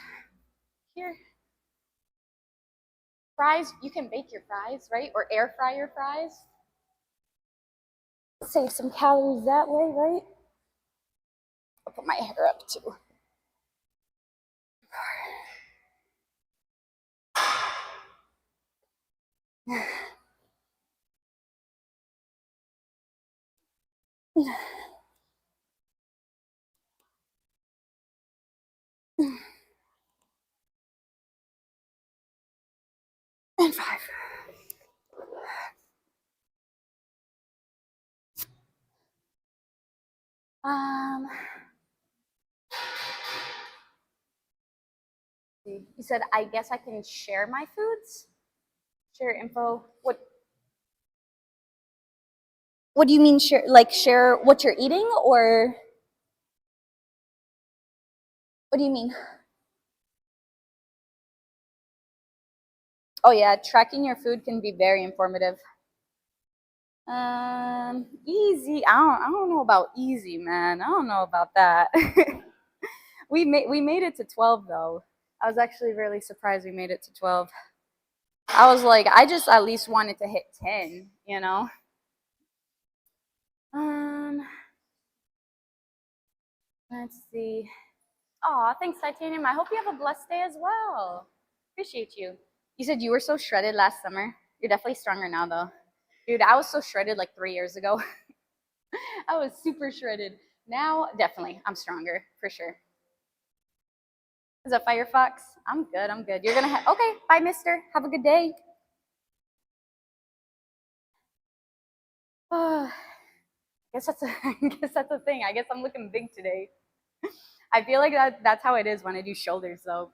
here. Fries, you can bake your fries, right? Or air fry your fries. Save some calories that way, right? I'll put my hair up too. And 5. You said, I guess I can share my foods? Share info? What do you mean share? Like share what you're eating, or what do you mean? Oh yeah, tracking your food can be very informative. Easy. I don't know about easy, man. I don't know about that. We made it to 12 though. I was actually really surprised we made it to 12. I was like, I just at least wanted to hit 10, Let's see. Aw, thanks, Titanium. I hope you have a blessed day as well. Appreciate you. You said you were so shredded last summer. You're definitely stronger now, though. Dude, I was so shredded like 3 years ago. I was super shredded. Now, definitely, I'm stronger, for sure. Is that Firefox? I'm good, I'm good. You're gonna okay, bye, mister. Have a good day. I guess that's a thing. I guess I'm looking big today. I feel like that's how it is when I do shoulders, though.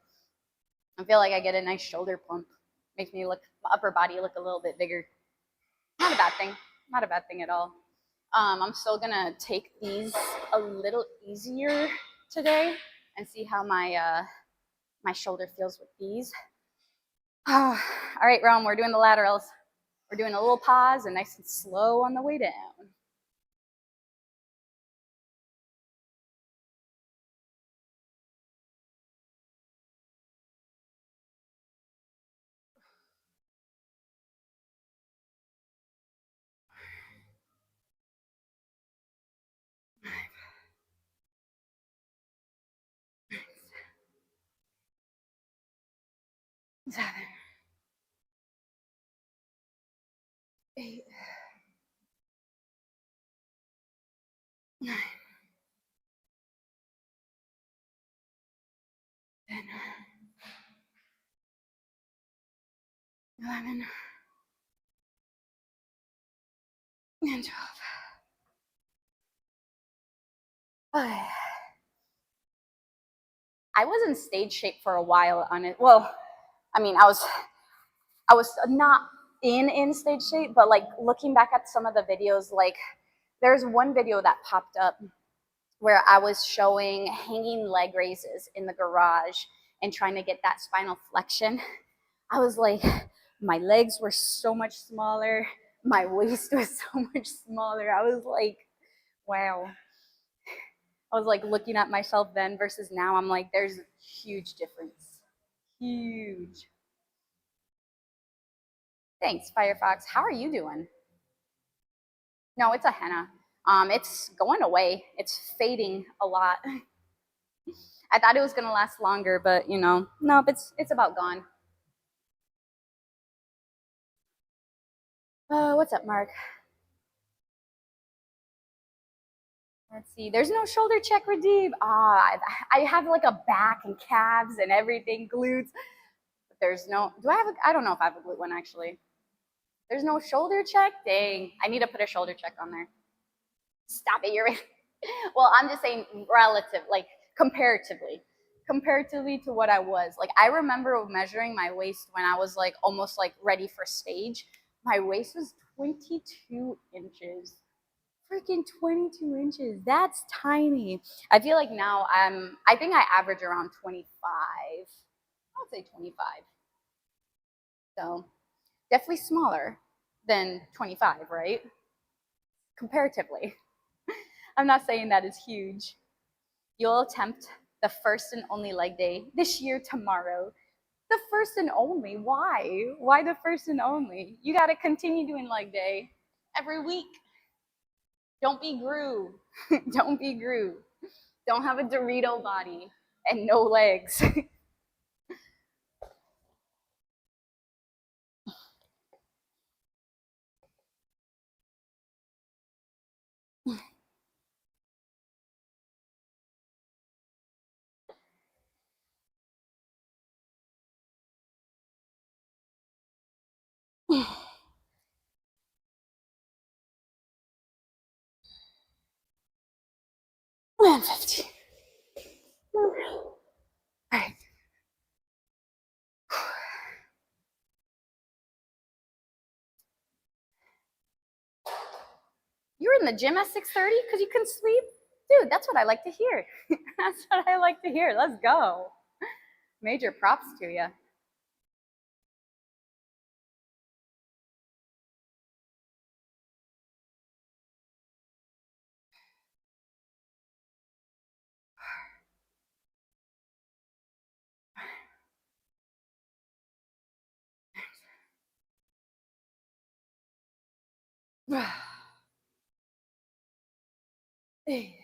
I feel like I get a nice shoulder plump. Makes me look, my upper body look a little bit bigger. Not a bad thing. Not a bad thing at all. I'm still gonna take these a little easier today and see how my my shoulder feels with these. All right, Rome, we're doing the laterals. We're doing a little pause and nice and slow on the way down. 7, 8, 9, 10, 11, and 12. Okay. I was in stage shape for a while on it. Well, I mean, I was not in stage shape, but like looking back at some of the videos, like there's one video that popped up where I was showing hanging leg raises in the garage and trying to get that spinal flexion. I was like, my legs were so much smaller. My waist was so much smaller. I was like, wow. I was like looking at myself then versus now. I'm like, there's a huge difference. Huge. Thanks, Firefox. How are you doing? No, it's a henna. It's going away. It's fading a lot. I thought it was gonna last longer, but you know, nope, it's about gone. What's up, Mark? Let's see. There's no shoulder check redeem. I have like a back and calves and everything, glutes. But there's no. Do I have? I don't know if I have a glute one actually. There's no shoulder check. Dang, I need to put a shoulder check on there. Stop it, you're. Well, I'm just saying relative, like comparatively to what I was. Like I remember measuring my waist when I was like almost like ready for stage. My waist was 22 inches. Freaking 22 inches. That's tiny. I feel like now I think I average around 25. I would say 25. So definitely smaller than 25, right? Comparatively. I'm not saying that is huge. You'll attempt the first and only leg day this year tomorrow. The first and only. Why? Why the first and only? You got to continue doing leg day every week. Don't be Gru. Don't be Gru. Don't have a Dorito body and no legs. And 15. All right. You were in the gym at 6:30 because you couldn't sleep? Dude, that's what I like to hear. That's what I like to hear. Let's go. Major props to you. Eight,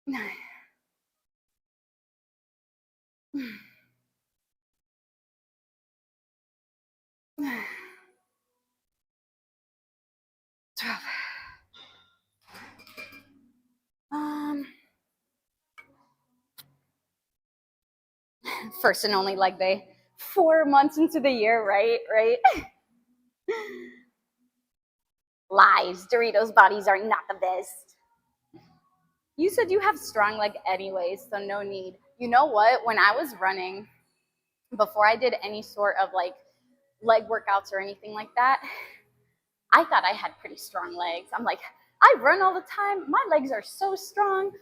9, 12. Um, First and only leg day. 4 months into the year, right? Right? Lies. Doritos bodies are not the best. You said you have strong leg anyways, so no need. You know what? When I was running, before I did any sort of like leg workouts or anything like that, I thought I had pretty strong legs. I'm like, I run all the time. My legs are so strong.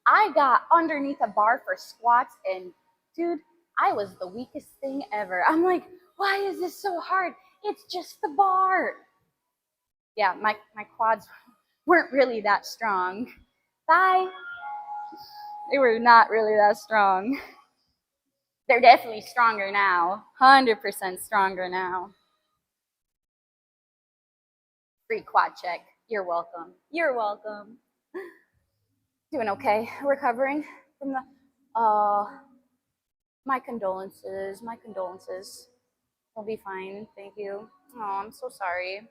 I got underneath a bar for squats, and dude, I was the weakest thing ever. I'm like, why is this so hard? It's just the bar. Yeah, my quads weren't really that strong. Bye. They were not really that strong. They're definitely stronger now. 100% stronger now. Free quad check. You're welcome. You're welcome. Doing okay. Recovering from the My condolences, my condolences. We'll be fine, thank you. Oh, I'm so sorry.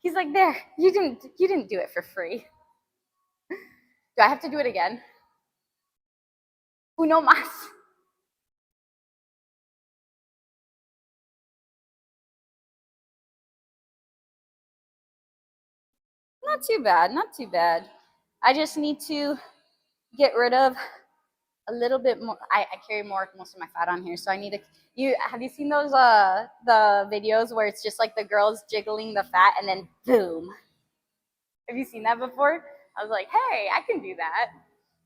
He's like, there, you didn't do it for free. Do I have to do it again? Uno más. Not too bad, not too bad. I just need to get rid of a little bit more. I carry most of my fat on here, so I need to. You have you seen those the videos where it's just like the girls jiggling the fat and then boom? Have you seen that before? I was like, hey, I can do that.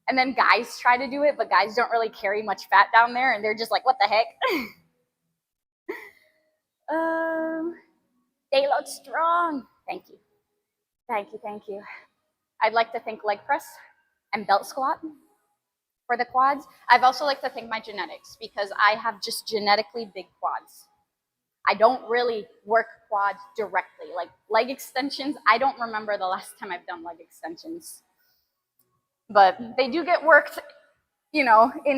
And then guys try to do it, but guys don't really carry much fat down there, and they're just like, what the heck? um, they look strong. Thank you, thank you, thank you. I'd like to think leg press and belt squat for the quads. I've also like to think my genetics because I have just genetically big quads. I don't really work quads directly. Like leg extensions, I don't remember the last time I've done leg extensions. But they do get worked, in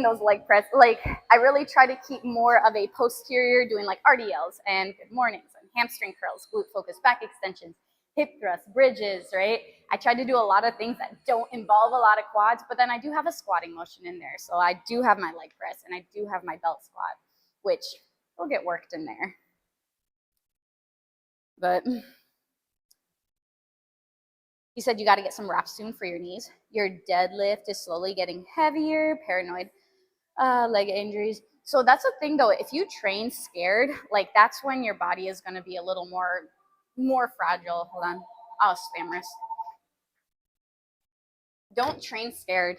those leg press. Like I really try to keep more of a posterior doing like RDLs and good mornings and hamstring curls, glute focus, back extensions, hip thrusts, bridges, right? I try to do a lot of things that don't involve a lot of quads, but then I do have a squatting motion in there. So I do have my leg press and I do have my belt squat, which will get worked in there. But you said you got to get some wraps soon for your knees. Your deadlift is slowly getting heavier, paranoid, leg injuries. So that's the thing though, if you train scared, like that's when your body is going to be a little more fragile. Hold on. Oh, spammers. Don't train scared.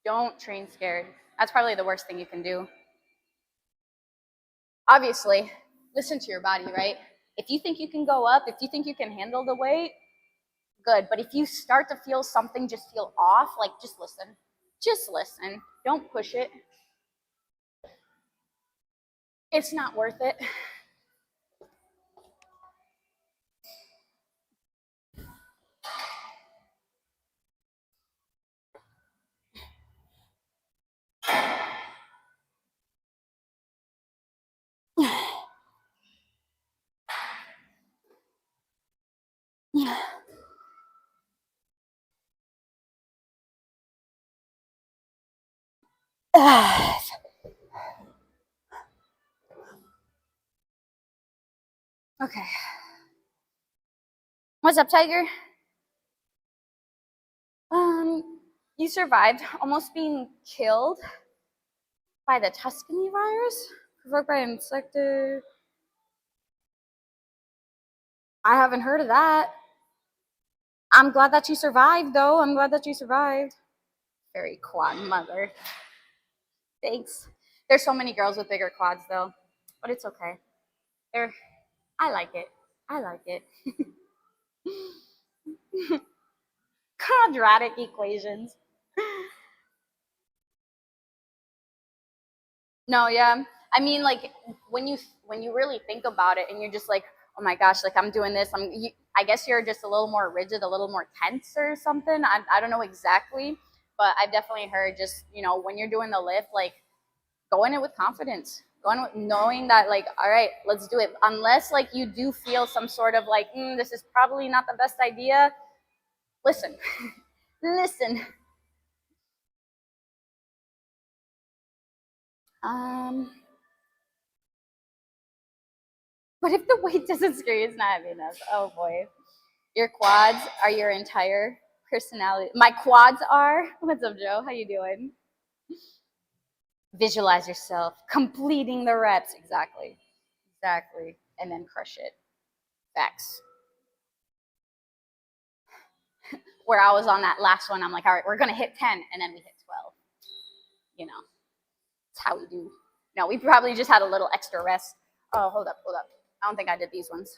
Don't train scared. That's probably the worst thing you can do. Obviously, listen to your body, right? If you think you can go up, if you think you can handle the weight, good. But if you start to feel something just feel off, like just listen. Just listen. Don't push it. It's not worth it. Okay. What's up, Tiger? You survived almost being killed by the Tuscany virus, provoked by infected. I haven't heard of that. I'm glad that you survived, though. I'm glad that you survived. Very quad mother. Thanks. There's so many girls with bigger quads, though, but it's okay. They're. I like it. I like it. Quadratic equations. No, yeah. I mean, like when you really think about it, and you're just like, oh my gosh, like I'm doing this. I guess you're just a little more rigid, a little more tense, or something. I don't know exactly, but I've definitely heard just when you're doing the lift, like go in it with confidence, go in with knowing that like, all right, let's do it. Unless like you do feel some sort of like, this is probably not the best idea. Listen, listen. What if the weight doesn't scare you? It's not heavy enough. Oh boy. Your quads are your entire personality. My quads are. What's up, Joe? How you doing? Visualize yourself completing the reps. Exactly. Exactly. And then crush it. Facts. Where I was on that last one, I'm like, all right, we're gonna hit 10, and then we hit 12. It's how we do. No, we probably just had a little extra rest. Oh, hold up, hold up. I don't think I did these ones.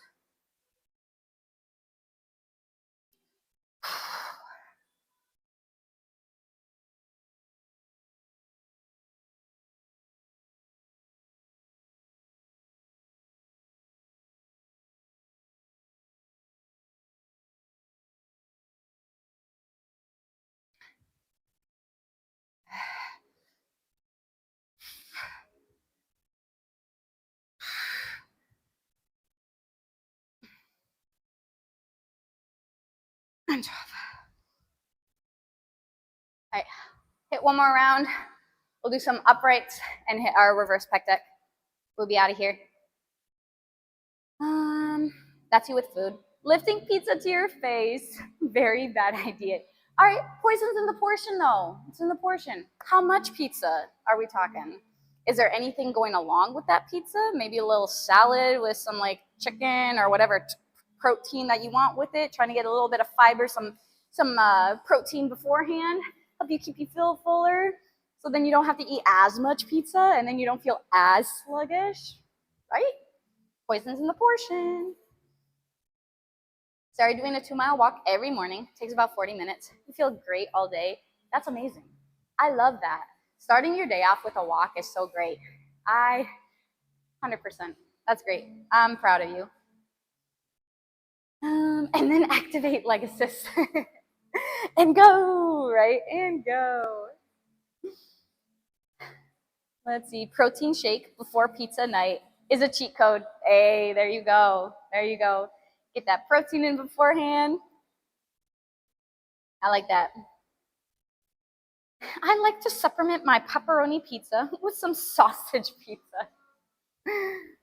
and 12. All right, hit one more round. We'll do some uprights and hit our reverse pec deck. We'll be out of here. That's you with food. Lifting pizza to your face, very bad idea. All right, poison's in the portion though. It's in the portion. How much pizza are we talking? Is there anything going along with that pizza? Maybe a little salad with some like chicken or whatever protein that you want with it. Trying to get a little bit of fiber, some protein beforehand. Help you keep you feel fuller. So then you don't have to eat as much pizza and then you don't feel as sluggish, right? Poison's in the portion. Started doing a 2-mile walk every morning. Takes about 40 minutes. You feel great all day. That's amazing. I love that. Starting your day off with a walk is so great. 100%. That's great. I'm proud of you. And then activate leg assist. And go, right? And go. Let's see. Protein shake before pizza night is a cheat code. Hey, there you go. There you go. Get that protein in beforehand. I like that. I like to supplement my pepperoni pizza with some sausage pizza.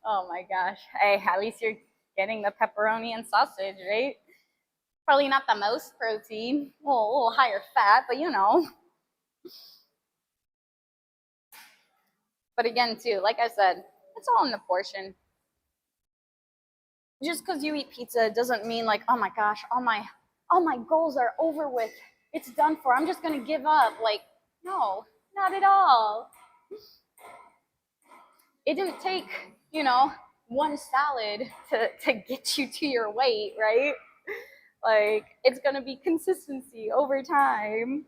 Oh my gosh. Hey, at least you're getting the pepperoni and sausage, right? Probably not the most protein, a little higher fat, but you know. But again, too, like I said, it's all in the portion. Just because you eat pizza doesn't mean like, oh my gosh, all my goals are over with. It's done for. I'm just gonna give up. Like, no, not at all. It didn't take, one salad to get you to your weight, right? Like, it's gonna be consistency over time.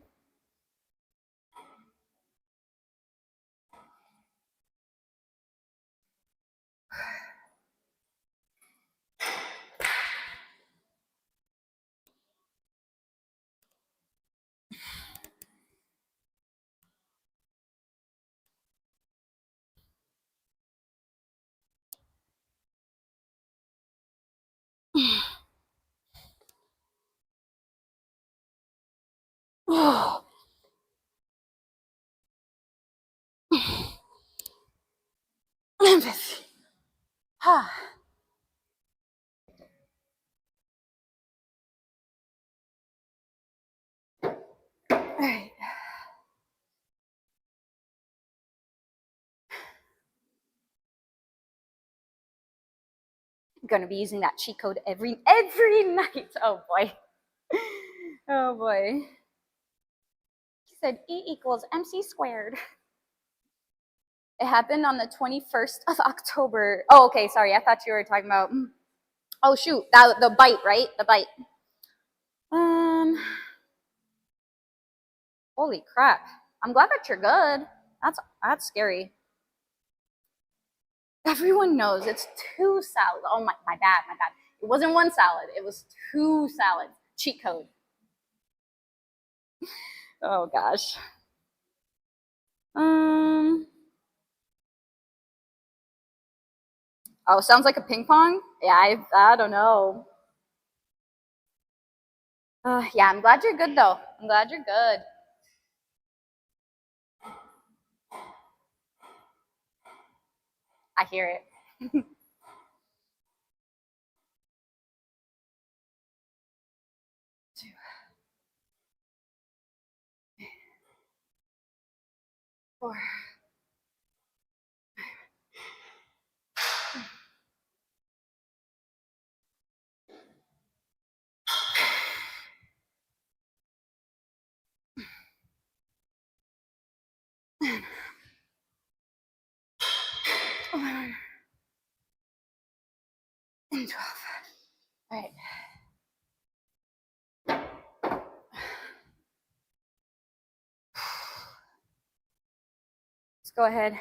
Empathy. All right. I'm gonna be using that cheat code every night. Oh boy. Oh boy. He said E equals MC squared. It happened on the 21st of October. Oh, okay, sorry. I thought you were talking about. Oh shoot, the bite, right? The bite. Holy crap. I'm glad that you're good. That's scary. Everyone knows it's 2 salads. Oh my bad. It wasn't 1 salad. It was 2 salads. Cheat code. Oh gosh. Oh, sounds like a ping pong? Yeah, I don't know. Yeah, I'm glad you're good though. I'm glad you're good. I hear it. 2. Four. And 12. All right. Let's go ahead.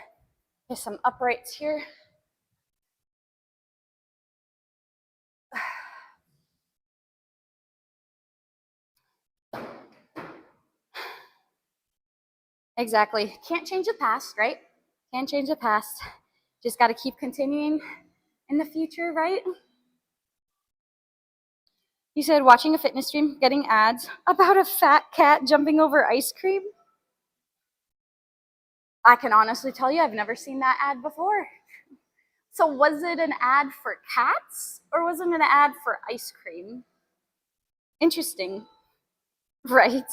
Get some uprights here. Exactly. Can't change the past, right? Can't change the past. Just got to keep continuing in the future, right? He said, watching a fitness stream, getting ads about a fat cat jumping over ice cream. I can honestly tell you, I've never seen that ad before. So was it an ad for cats or was it an ad for ice cream? Interesting, right?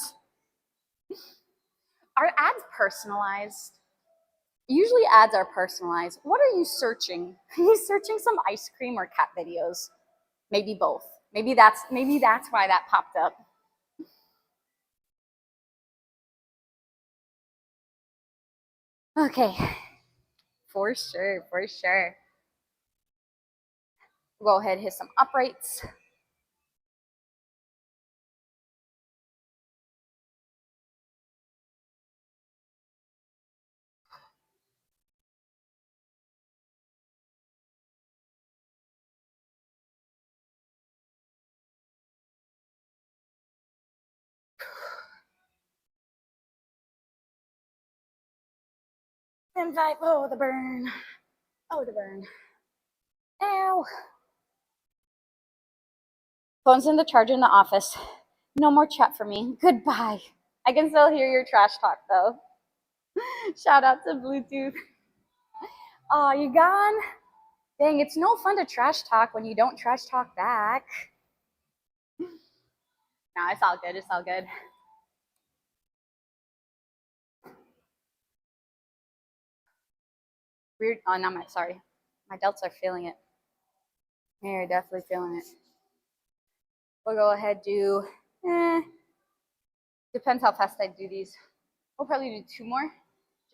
Are ads personalized? Usually ads are personalized. What are you searching? Are you searching some ice cream or cat videos? Maybe both. Maybe that's why that popped up. Okay, for sure, for sure. Go ahead, hit some uprights. And vibe, oh, the burn. Oh, the burn. Ow. Phone's in the charger in the office. No more chat for me. Goodbye. I can still hear your trash talk though. Shout out to Bluetooth. Oh, you gone? Dang, it's no fun to trash talk when you don't trash talk back. No, it's all good. It's all good. Weird. Oh, no, sorry. My delts are feeling it. They're definitely feeling it. We'll go ahead do. Depends how fast I do these. We'll probably do 2 more,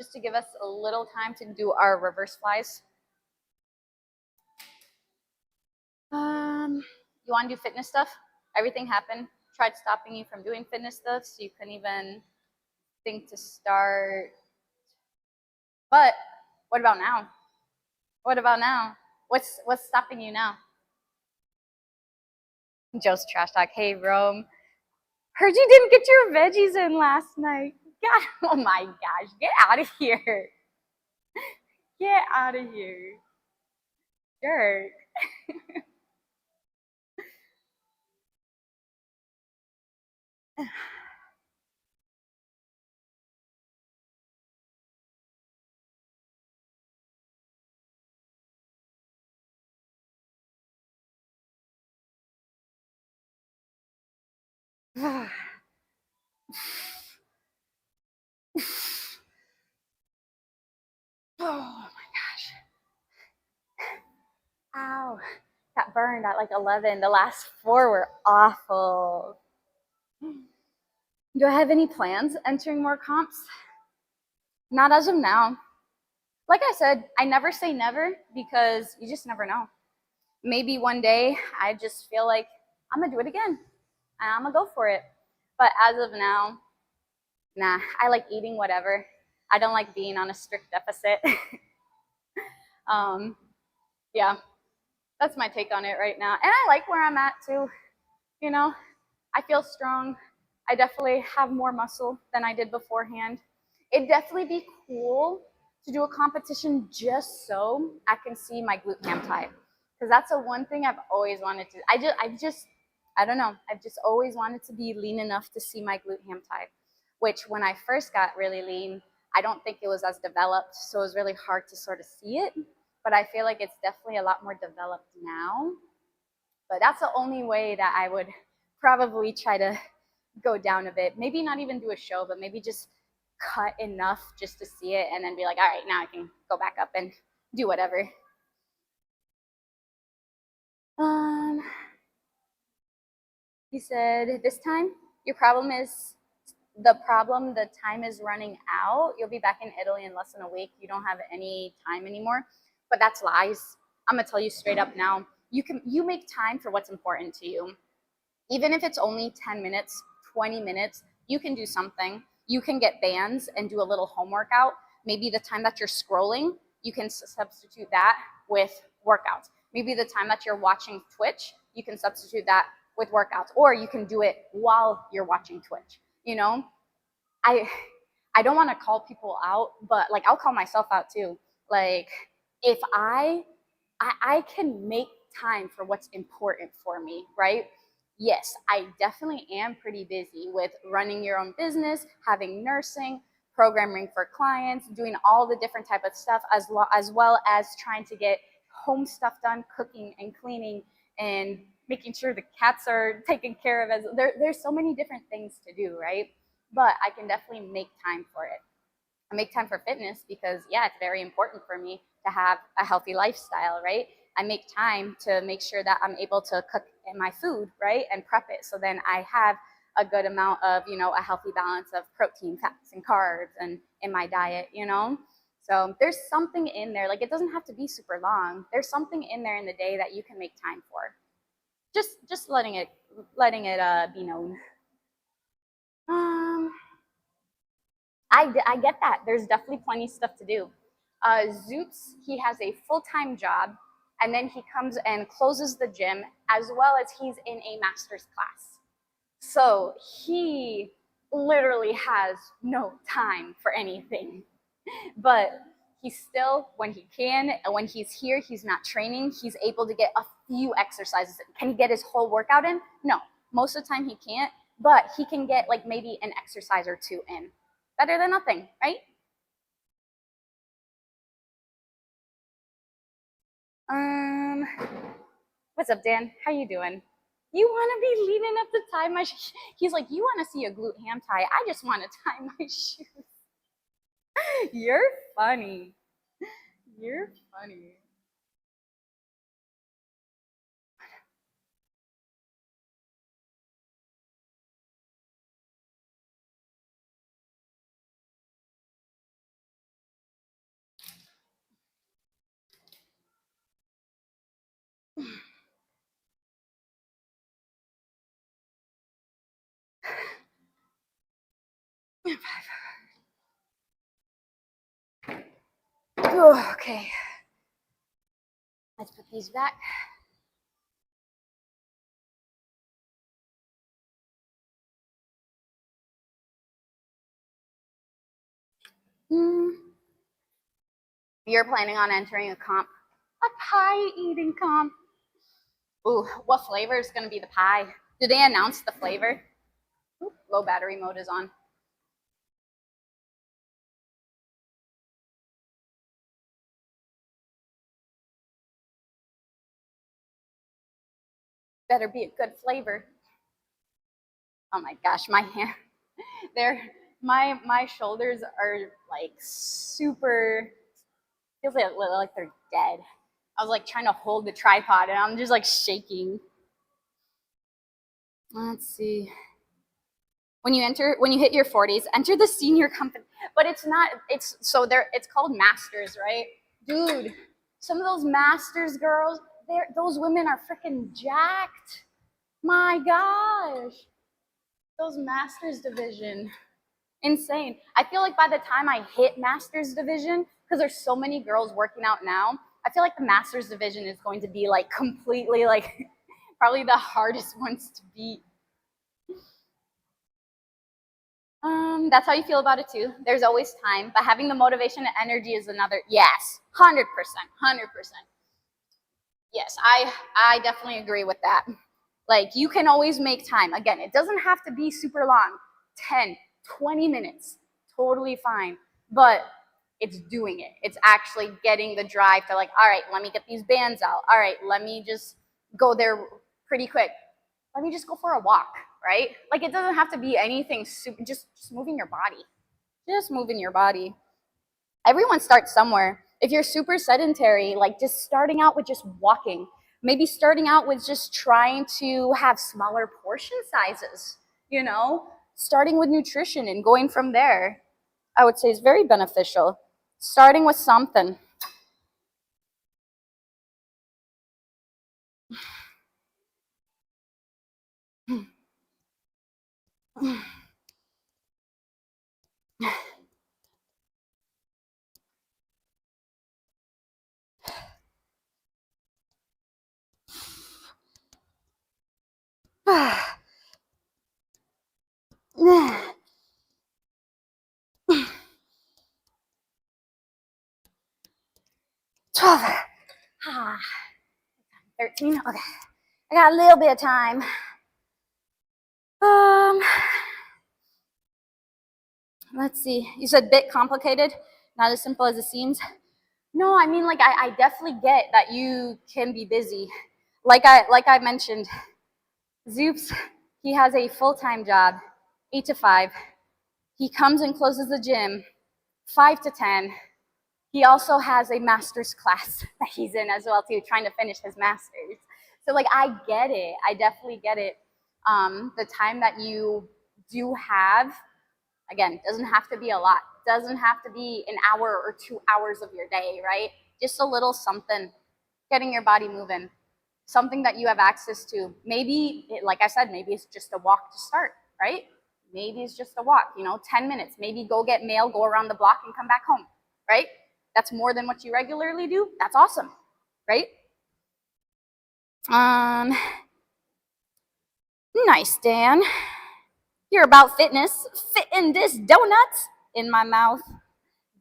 just to give us a little time to do our reverse flies. You want to do fitness stuff? Everything happened. Tried stopping you from doing fitness stuff, so you couldn't even think to start. But what about now? What about now? What's stopping you now? Joe's trash talk. Hey, Rome. Heard you didn't get your veggies in last night. God, oh my gosh, get out of here. Get out of here. Jerk. Oh my gosh. Ow. Got burned at like 11. The last 4 were awful. Do I have any plans entering more comps? Not as of now. Like I said, I never say never because you just never know. Maybe one day I just feel like I'm gonna do it again. And I'm gonna go for it. But as of now, nah, I like eating whatever. I don't like being on a strict deficit. Yeah, that's my take on it right now. And I like where I'm at too. You know, I feel strong. I definitely have more muscle than I did beforehand. It'd definitely be cool to do a competition just so I can see my glute ham type. Because that's the one thing I've always wanted to. I don't know. I've just always wanted to be lean enough to see my glute ham type. Which when I first got really lean, I don't think it was as developed, so it was really hard to sort of see it. But I feel like it's definitely a lot more developed now. But that's the only way that I would probably try to go down a bit. Maybe not even do a show, but maybe just cut enough just to see it and then be like, all right, now I can go back up and do whatever. He said, this time your problem is the time is running out. You'll be back in Italy in less than a week. You don't have any time anymore. But that's lies. I'm gonna tell you straight up now. You make time for what's important to you. Even if it's only 10 minutes, 20 minutes, you can do something. You can get bands and do a little home workout. Maybe the time that you're scrolling, you can substitute that with workouts. Maybe the time that you're watching Twitch, you can substitute that with workouts, or you can do it while you're watching Twitch. You know, I I don't want to call people out, but like I'll call myself out too. Like if I can make time for what's important for me, right? yes, I definitely am pretty busy with running your own business, having nursing, programming for clients, doing all the different type of stuff, as well as trying to get home stuff done, cooking and cleaning, and making sure the cats are taken care of. There's so many different things to do, right? But I can definitely make time for it. I make time for fitness because, yeah, it's very important for me to have a healthy lifestyle, right? I make time to make sure that I'm able to cook my food, right, and prep it. So then I have a good amount of, a healthy balance of protein, fats, and carbs and in my diet. So there's something in there. Like, it doesn't have to be super long. There's something in there in the day that you can make time for. Just letting it be known. Um, I get that. There's definitely plenty of stuff to do. Zoots, he has a full-time job, and then he comes and closes the gym, as well as he's in a master's class. So he literally has no time for anything. But he's still, when he can, and when he's here, he's not training, he's able to get a few exercises. Can he get his whole workout in? No. Most of the time he can't, but he can get like maybe an exercise or two in. Better than nothing, right? Um, what's up, Dan? How you doing? You want to be leading up to tie my shoes? He's like, you want to see a glute ham tie? I just want to tie my shoes. You're funny. You're funny. Oh, okay. Let's put these back. Mm. You're planning on entering a comp, a pie eating comp. Ooh, what flavor is going to be the pie? Do they announce the flavor? Ooh, low battery mode is on. Better be a good flavor. Oh my gosh, my hand, they're my shoulders are like super. Feels like they're dead. I was like trying to hold the tripod, and I'm just like shaking. Let's see. When you hit your 40s, enter the senior company. But it's not. It's so there. It's called masters, right, dude? Some of those masters girls, those women are freaking jacked. My gosh, those masters division, insane. I feel like by the time I hit masters division, because there's so many girls working out now, I feel like the masters division is going to be like completely like probably the hardest ones to beat. That's how you feel about it too. There's always time, but having the motivation and energy is another. Yes, 100%, 100%. Yes, I definitely agree with that. Like, you can always make time. Again, it doesn't have to be super long. 10, 20 minutes, totally fine. But it's doing it. It's actually getting the drive to, like, all right, let me get these bands out. All right, let me just go there pretty quick. Let me just go for a walk, right? Like, it doesn't have to be anything super, just moving your body. Just moving your body. Everyone starts somewhere. If you're super sedentary, like just starting out with just walking, maybe starting out with just trying to have smaller portion sizes, starting with nutrition and going from there, I would say is very beneficial. Starting with something. Yeah. 12. 13. Okay. I got a little bit of time. Um, let's see. You said bit complicated, not as simple as it seems. No, I mean, like, I definitely get that you can be busy. Like I mentioned, Zoops, he has a full-time job, 8 to 5. He comes and closes the gym 5 to 10. He also has a master's class that he's in as well too, trying to finish his master's. So like I get it. I definitely get it. The time that you do have, again, doesn't have to be a lot. Doesn't have to be an hour or 2 hours of your day, right? Just a little something, getting your body moving, something that you have access to. Maybe, like I said, maybe it's just a walk to start, right? Maybe it's just a walk, 10 minutes. Maybe go get mail, go around the block and come back home, right? That's more than what you regularly do. That's awesome, right? Nice, Dan. You're about fitness. Fitting this donut in my mouth.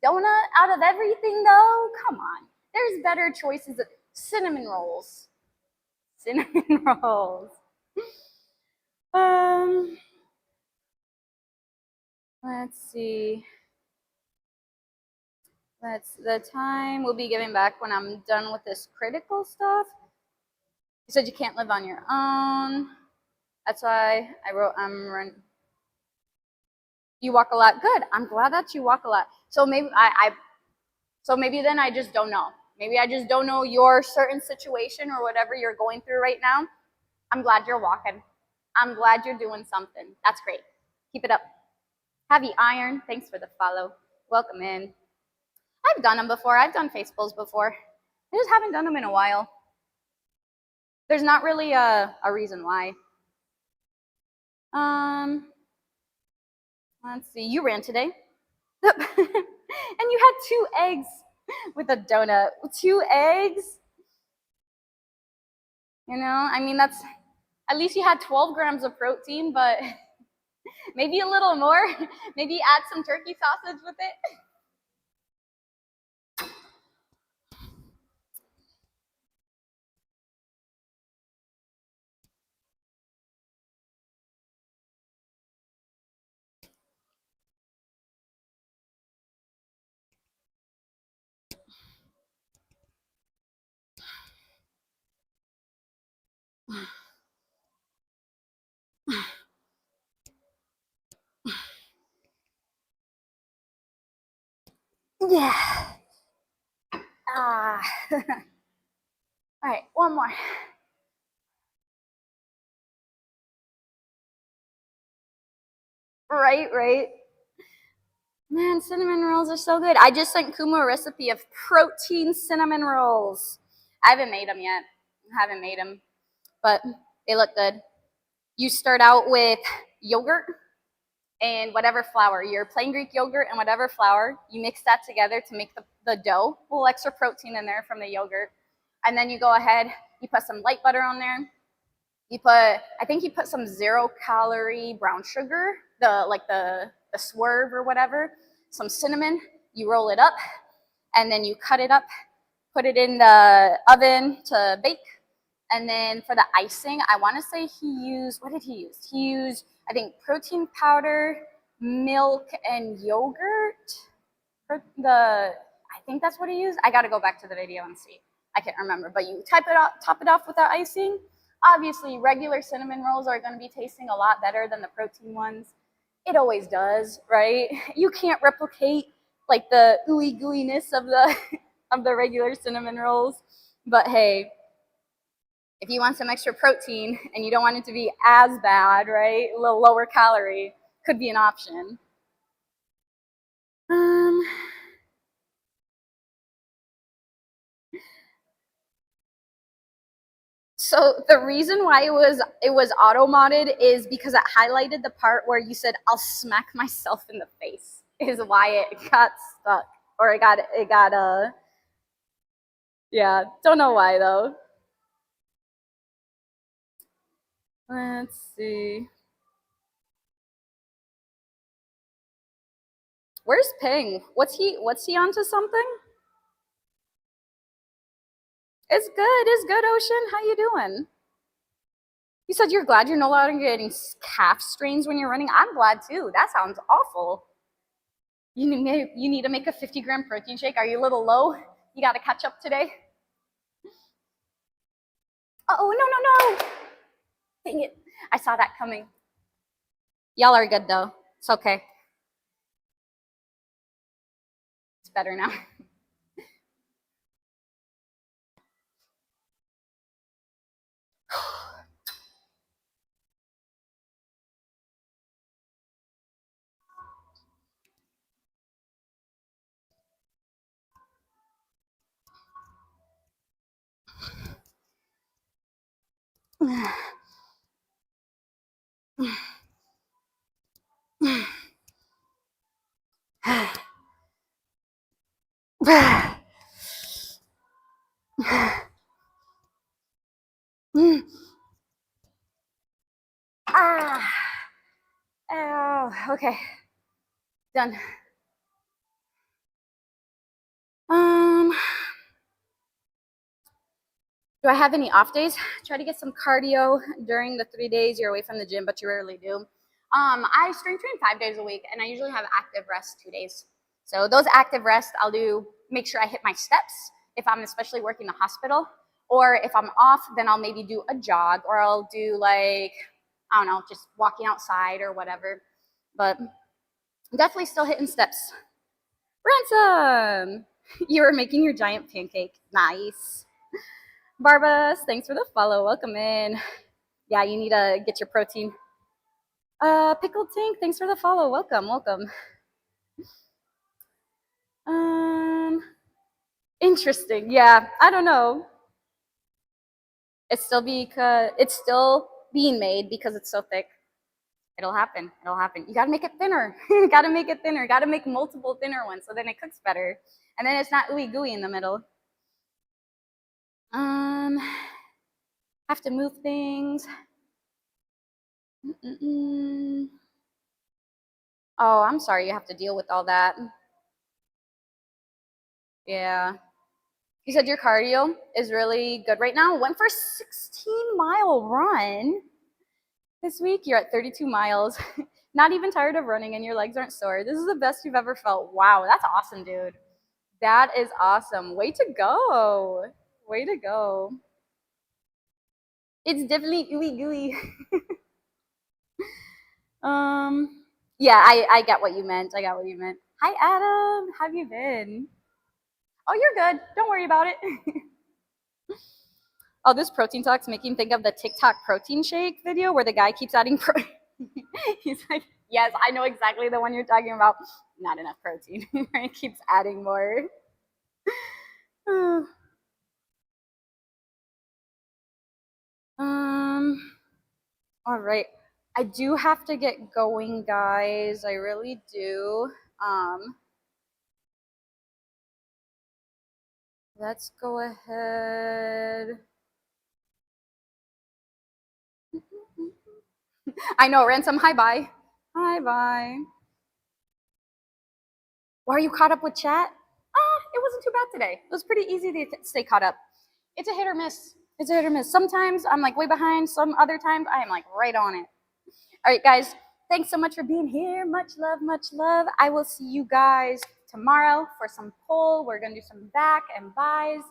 Donut out of everything, though? Come on. There's better choices. Cinnamon rolls. Cinnamon rolls. Let's see. That's the time we'll be giving back when I'm done with this critical stuff. You said you can't live on your own. That's why I wrote I'm running. You walk a lot. Good. I'm glad that you walk a lot. So maybe so maybe then I just don't know. Maybe I just don't know your certain situation or whatever you're going through right now. I'm glad you're walking. I'm glad you're doing something. That's great. Keep it up. Heavy Iron, thanks for the follow. Welcome in. I've done them before. I've done face pulls before. I just haven't done them in a while. There's not really a reason why. Let's see. You ran today. And you had 2 eggs with a donut. 2 eggs? I mean, that's, at least you had 12 grams of protein, but maybe a little more. Maybe add some turkey sausage with it. Yeah. All right, one more. Right. Man, cinnamon rolls are so good. I just sent Kuma a recipe of protein cinnamon rolls. I haven't made them yet. But they look good. You start out with yogurt and whatever flour, your plain Greek yogurt and whatever flour. You mix that together to make the dough. A little extra protein in there from the yogurt. And then you go ahead, you put some light butter on there. I think you put some 0-calorie brown sugar, the swerve or whatever, some cinnamon. You roll it up, and then you cut it up, put it in the oven to bake. And then for the icing, I want to say what did he use? He used, I think, protein powder, milk, and yogurt. I think that's what he used. I got to go back to the video and see. I can't remember, but you top it off with that icing. Obviously, regular cinnamon rolls are going to be tasting a lot better than the protein ones. It always does, right? You can't replicate like the ooey gooiness of the of the regular cinnamon rolls. But hey, if you want some extra protein and you don't want it to be as bad, right? A little lower calorie could be an option. So the reason why it was auto-modded is because it highlighted the part where you said I'll smack myself in the face is why it got stuck, or it got yeah, don't know why though. Let's see. Where's Ping? What's he onto something? It's good, Ocean. How you doing? You said you're glad you're no longer getting calf strains when you're running. I'm glad too. That sounds awful. You need to make a 50-gram protein shake. Are you a little low? You got to catch up today? Oh, no, no, no. Dang it. I saw that coming. Y'all are good though. It's okay. It's better now. Ah. Oh, okay. Done. Do I have any off days? Try to get some cardio during the 3 days you're away from the gym, but you rarely do. I strength train 5 days a week, and I usually have active rest 2 days. So those active rest, I'll do, make sure I hit my steps if I'm especially working the hospital, or if I'm off, then I'll maybe do a jog, or I'll do like, I don't know, just walking outside or whatever. But definitely still hitting steps. Ransom, you were making your giant pancake. Nice. Barbas, thanks for the follow. Welcome in. Yeah, you need to get your protein. Pickled Tank, thanks for the follow. Welcome, welcome. Interesting. Yeah, I don't know. It's still being made because it's so thick. It'll happen. It'll happen. You gotta make it thinner. You gotta make it thinner. You gotta make multiple thinner ones so then it cooks better. And then it's not ooey gooey in the middle. Have to move things. Oh, I'm sorry you have to deal with all that. Yeah. You said your cardio is really good right now. Went for a 16-mile run this week. You're at 32 miles. Not even tired of running and your legs aren't sore. This is the best you've ever felt. Wow, that's awesome, dude. That is awesome. Way to go. Way to go. It's definitely ooey gooey. Yeah, I get what you meant. I got what you meant. Hi, Adam. How have you been? Oh, you're good. Don't worry about it. Oh, this protein talk's making me think of the TikTok protein shake video where the guy keeps adding He's like, yes, I know exactly the one you're talking about. Not enough protein. He keeps adding more. All right. I do have to get going, guys. I really do. Let's go ahead. I know, Ransom. Hi, bye. Hi, bye. Why are you caught up with chat? It wasn't too bad today. It was pretty easy to stay caught up. It's a hit or miss. It's a hit or miss. Sometimes I'm like way behind. Some other times I am like right on it. All right, guys. Thanks so much for being here. Much love, much love. I will see you guys tomorrow for some poll. We're gonna do some back and buys.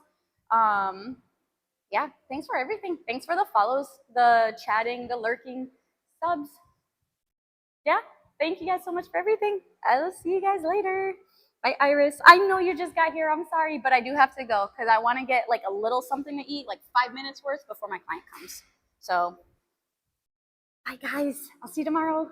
Yeah, thanks for everything. Thanks for the follows, the chatting, the lurking, subs. Yeah, thank you guys so much for everything. I will see you guys later. Bye, Iris. I know you just got here. I'm sorry, but I do have to go because I want to get like a little something to eat, like 5 minutes worth before my client comes. So, bye, guys. I'll see you tomorrow.